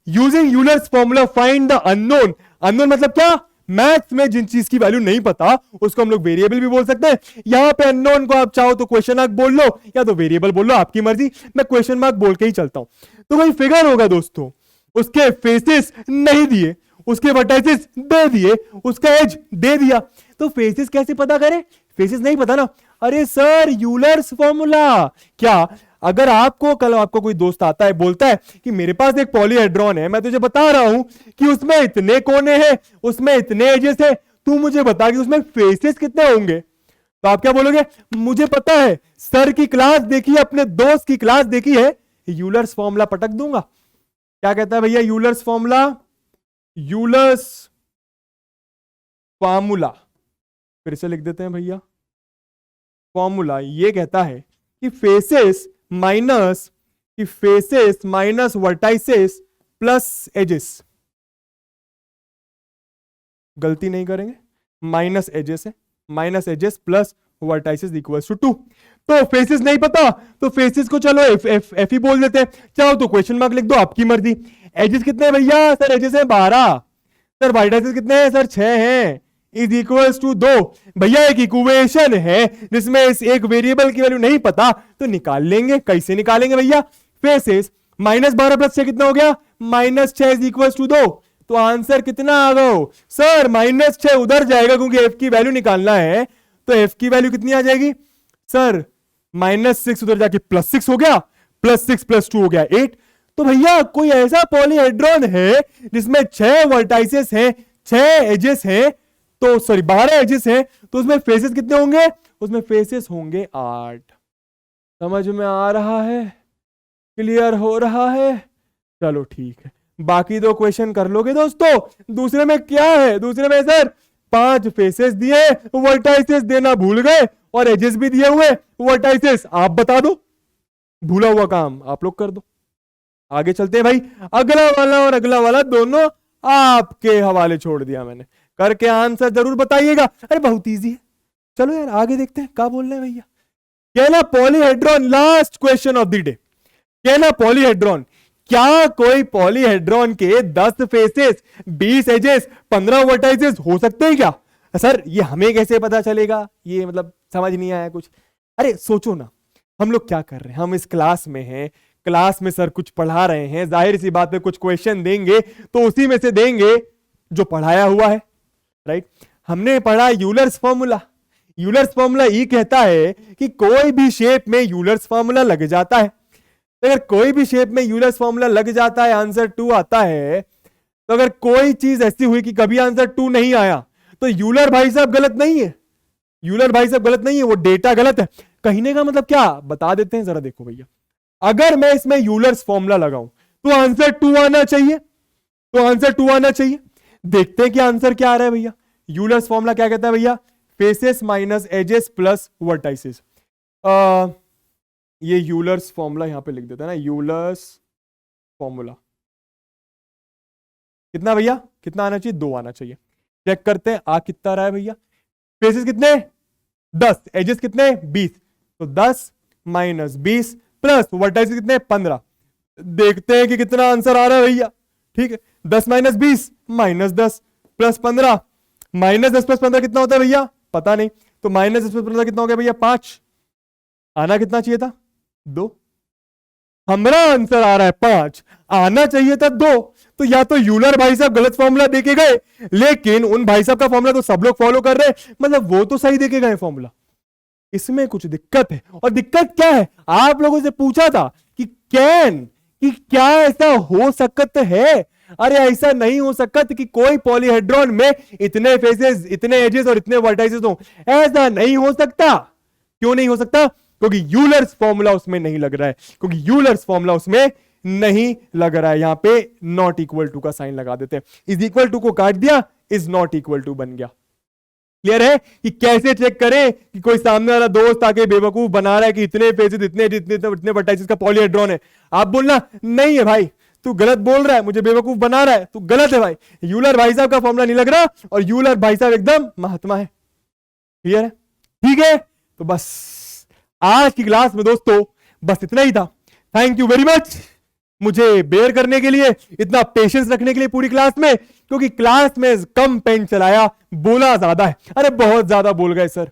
Using Euler's formula find the unknown. Unknown मतलब क्या? मैथ्स में जिन चीज की वैल्यू नहीं पता उसको हम लोग वेरिएबल भी बोल सकते हैं। यहां पे अननोन को आप चाहो तो क्वेश्चन मार्क बोल लो या तो वेरिएबल बोल लो, आपकी मर्जी। मैं क्वेश्चन मार्क बोल के ही चलता हूं। तो भाई फिगर होगा दोस्तों, उसके फेसेस नहीं दिए, उसके वर्टाइसेस दे दिए, उसका एज दे दिया। तो फेसेस कैसे पता करें? फेसेस नहीं पता ना। अरे सर यूलर्स फॉर्मूला। क्या अगर आपको कल आपको कोई दोस्त आता है बोलता है कि मेरे पास एक पॉलीहेड्रॉन है, मैं तुझे बता रहा हूं कि उसमें इतने कोने हैं, उसमें इतने एजेस है, तू मुझे बता कि उसमें फेसेस कितने होंगे। तो आप क्या बोलोगे? मुझे पता है, सर की क्लास देखी है, अपने दोस्त की क्लास देखी है, यूलर्स फॉर्मूला पटक दूंगा। क्या कहता है भैया यूलर्स फॉर्मूला? यूलर्स फॉर्मूला फिर से लिख देते हैं भैया। फॉर्मूला ये कहता है कि faces minus vertices plus edges. गलती नहीं करेंगे, माइनस एजेस है, minus edges plus vertices equals to 2। तो फेसेस नहीं पता तो फेसेस को चलो एफ ही बोल देते हैं, चाहो तो क्वेश्चन मार्क लिख दो, आपकी मर्जी। एजेस कितने हैं भैया? सर एजेस है 12। सर वर्टाइसेस कितने हैं? सर 6 हैं, इज इक्वल्स टू 2। भैया एक इक्वेशन है जिसमें इस एक वेरिएबल की वैल्यू नहीं पता, तो निकाल लेंगे। कैसे निकालेंगे भैया? फेसेस माइनस 12 प्लस 6 कितना हो गया? Minus 6 is equals to 2। तो आंसर कितना आ गया सर? माइनस 6 उधर जाएगा क्योंकि एफ की वैल्यू निकालना है, तो एफ की वैल्यू कितनी आ जाएगी सर? माइनस 6 उधर जाके प्लस 6 हो गया, प्लस 6 प्लस 2 हो गया 8। तो भैया कोई ऐसा पॉलीहेड्रॉन है जिसमें 6 वर्टाइसेस हैं, 6 एजेस हैं, तो सॉरी 12 एजेस हैं, तो उसमें फेसेस कितने होंगे? उसमें फेसेस होंगे 8। समझ में आ रहा है? क्लियर हो रहा है? चलो ठीक है, बाकी 2 क्वेश्चन कर लोगे दोस्तों। दूसरे में क्या है? दूसरे में सर 5 फेसेस दिए, वर्टाइसेस देना भूल गए, और एजेस भी दिए हुए, वर्टाइसेस आप बता दो, भूला हुआ काम आप लोग कर दो। आगे चलते हैं भाई, अगला वाला और अगला वाला दोनों आपके हवाले छोड़ दिया मैंने, करके आंसर जरूर बताइएगा। अरे बहुत इजी है, चलो यार आगे देखते हैं क्या बोल रहे हैं भैया। कहना polyhedron, last question of the day. कहना पॉलीहेड्रॉन, क्या कोई पॉलीहेड्रॉन के 10 फेसेस, 20 एजेस, 15 वर्टाइसेस हो सकते हैं क्या? सर ये हमें कैसे पता चलेगा? ये मतलब समझ नहीं आया कुछ। अरे सोचो ना, हम लोग क्या कर रहे हैं, हम इस क्लास में हैं, क्लास में सर कुछ पढ़ा रहे हैं, जाहिर सी बात है कुछ क्वेश्चन देंगे तो उसी में से देंगे जो पढ़ाया हुआ है, राइट। हमने पढ़ा यूलर्स फॉर्मूला। यूलर्स फॉर्मूला ये कहता है कि कोई भी शेप में यूलर्स फॉर्मूला लग जाता है। अगर कोई भी शेप में यूलर्स फॉर्मूला लग जाता है, आंसर 2 आता है। तो अगर कोई चीज ऐसी हुई कि कभी आंसर 2 नहीं आया, तो यूलर भाई साहब गलत नहीं है, यूलर भाई साहब गलत नहीं है, वो डेटा गलत है। कहने का मतलब क्या, बता देते हैं, जरा देखो भैया। अगर मैं इसमें यूलर्स फॉर्मूला लगाऊं तो आंसर 2 आना चाहिए, तो आंसर 2 आना चाहिए। देखते हैं कि आंसर क्या आ रहा है भैया। यूलर्स फॉर्मूला क्या कहता है भैया? Faces minus edges plus vertices. ये यूलर्स फॉर्मूला यहां पे लिख देता है ना, यूलर्स फॉर्मूला। कितना भैया, कितना आना चाहिए, 2 आना चाहिए। चेक करते हैं आ कितना रहा है भैया, फेसेस कितने 10, एजेस कितने 20, तो 10 माइनस 20 प्लस वर्टाइसेस कितने 15। देखते हैं कि कितना आंसर आ रहा है भैया। ठीक है, 10 minus 20 minus 10 plus 15, minus 10 plus 15 कितना होता है भैया, पता नहीं, तो माइनस 10 प्लस 15 कितना हो गया भैया 5। आना कितना चाहिए था 2, हमारा आंसर आ रहा है 5, आना चाहिए था 2। तो या तो यूलर भाई साहब गलत फॉर्मूला देके गए, लेकिन उन भाई साहब का फॉर्मूला तो सब लोग फॉलो कर रहे हैं, मतलब वो तो सही देके गए फॉर्मूला। इसमें कुछ दिक्कत है, और दिक्कत क्या है, आप लोगों से पूछा था कि क्या ऐसा हो सकता है। अरे ऐसा नहीं हो सकता कि कोई पॉलीहेड्रॉन में इतने फेसेस, इतने एजेस और इतने वर्टाइसेस हो, ऐसा नहीं हो सकता। क्यों नहीं हो सकता, क्योंकि यूलर्स फॉर्मूला उसमें नहीं लग रहा है, क्योंकि यूलर्स फॉर्मूला उसमें नहीं लग रहा है। यहां पे नॉट इक्वल टू का साइन लगा देते हैं, इज इक्वल टू को काट दिया, इज नॉट इक्वल टू बन गया। क्लियर है कि कैसे चेक करें कि कोई सामने वाला दोस्त आके बेवकूफ बना रहा है कि इतने फेसेस, इतने वर्टाइसेस का पॉलीहेड्रॉन है, आप बोलना नहीं है भाई तू गलत बोल रहा है, मुझे बेवकूफ बना रहा है, तू गलत है भाई, यूलर भाई साहब का फॉर्मूला नहीं लग रहा, और यूलर भाई साहब एकदम महात्मा है। क्लियर है, ठीक है, तो बस आज की क्लास में दोस्तों बस इतना ही था। थैंक यू वेरी मच मुझे बेयर करने के लिए, इतना पेशेंस रखने के लिए पूरी क्लास में, क्योंकि क्लास में कम पेन चलाया, बोला ज्यादा है, अरे बहुत ज्यादा बोल गए सर।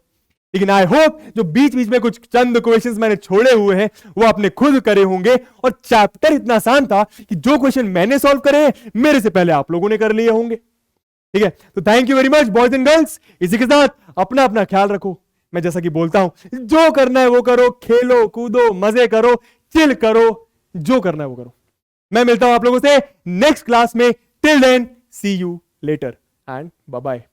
लेकिन आई होप जो बीच बीच में कुछ चंद क्वेश्चंस मैंने छोड़े हुए हैं वो आपने खुद करे होंगे, और चैप्टर इतना आसान था कि जो क्वेश्चन मैंने सॉल्व करे मेरे से पहले आप लोगों ने कर लिए होंगे। ठीक है, तो thank you very much boys and girls. इसी के साथ अपना अपना ख्याल रखो। मैं जैसा कि बोलता हूं, जो करना है वो करो, खेलो कूदो, मजे करो, चिल करो, जो करना है वो करो। मैं मिलता हूं आप लोगों से नेक्स्ट क्लास में। Till then see you later and bye bye.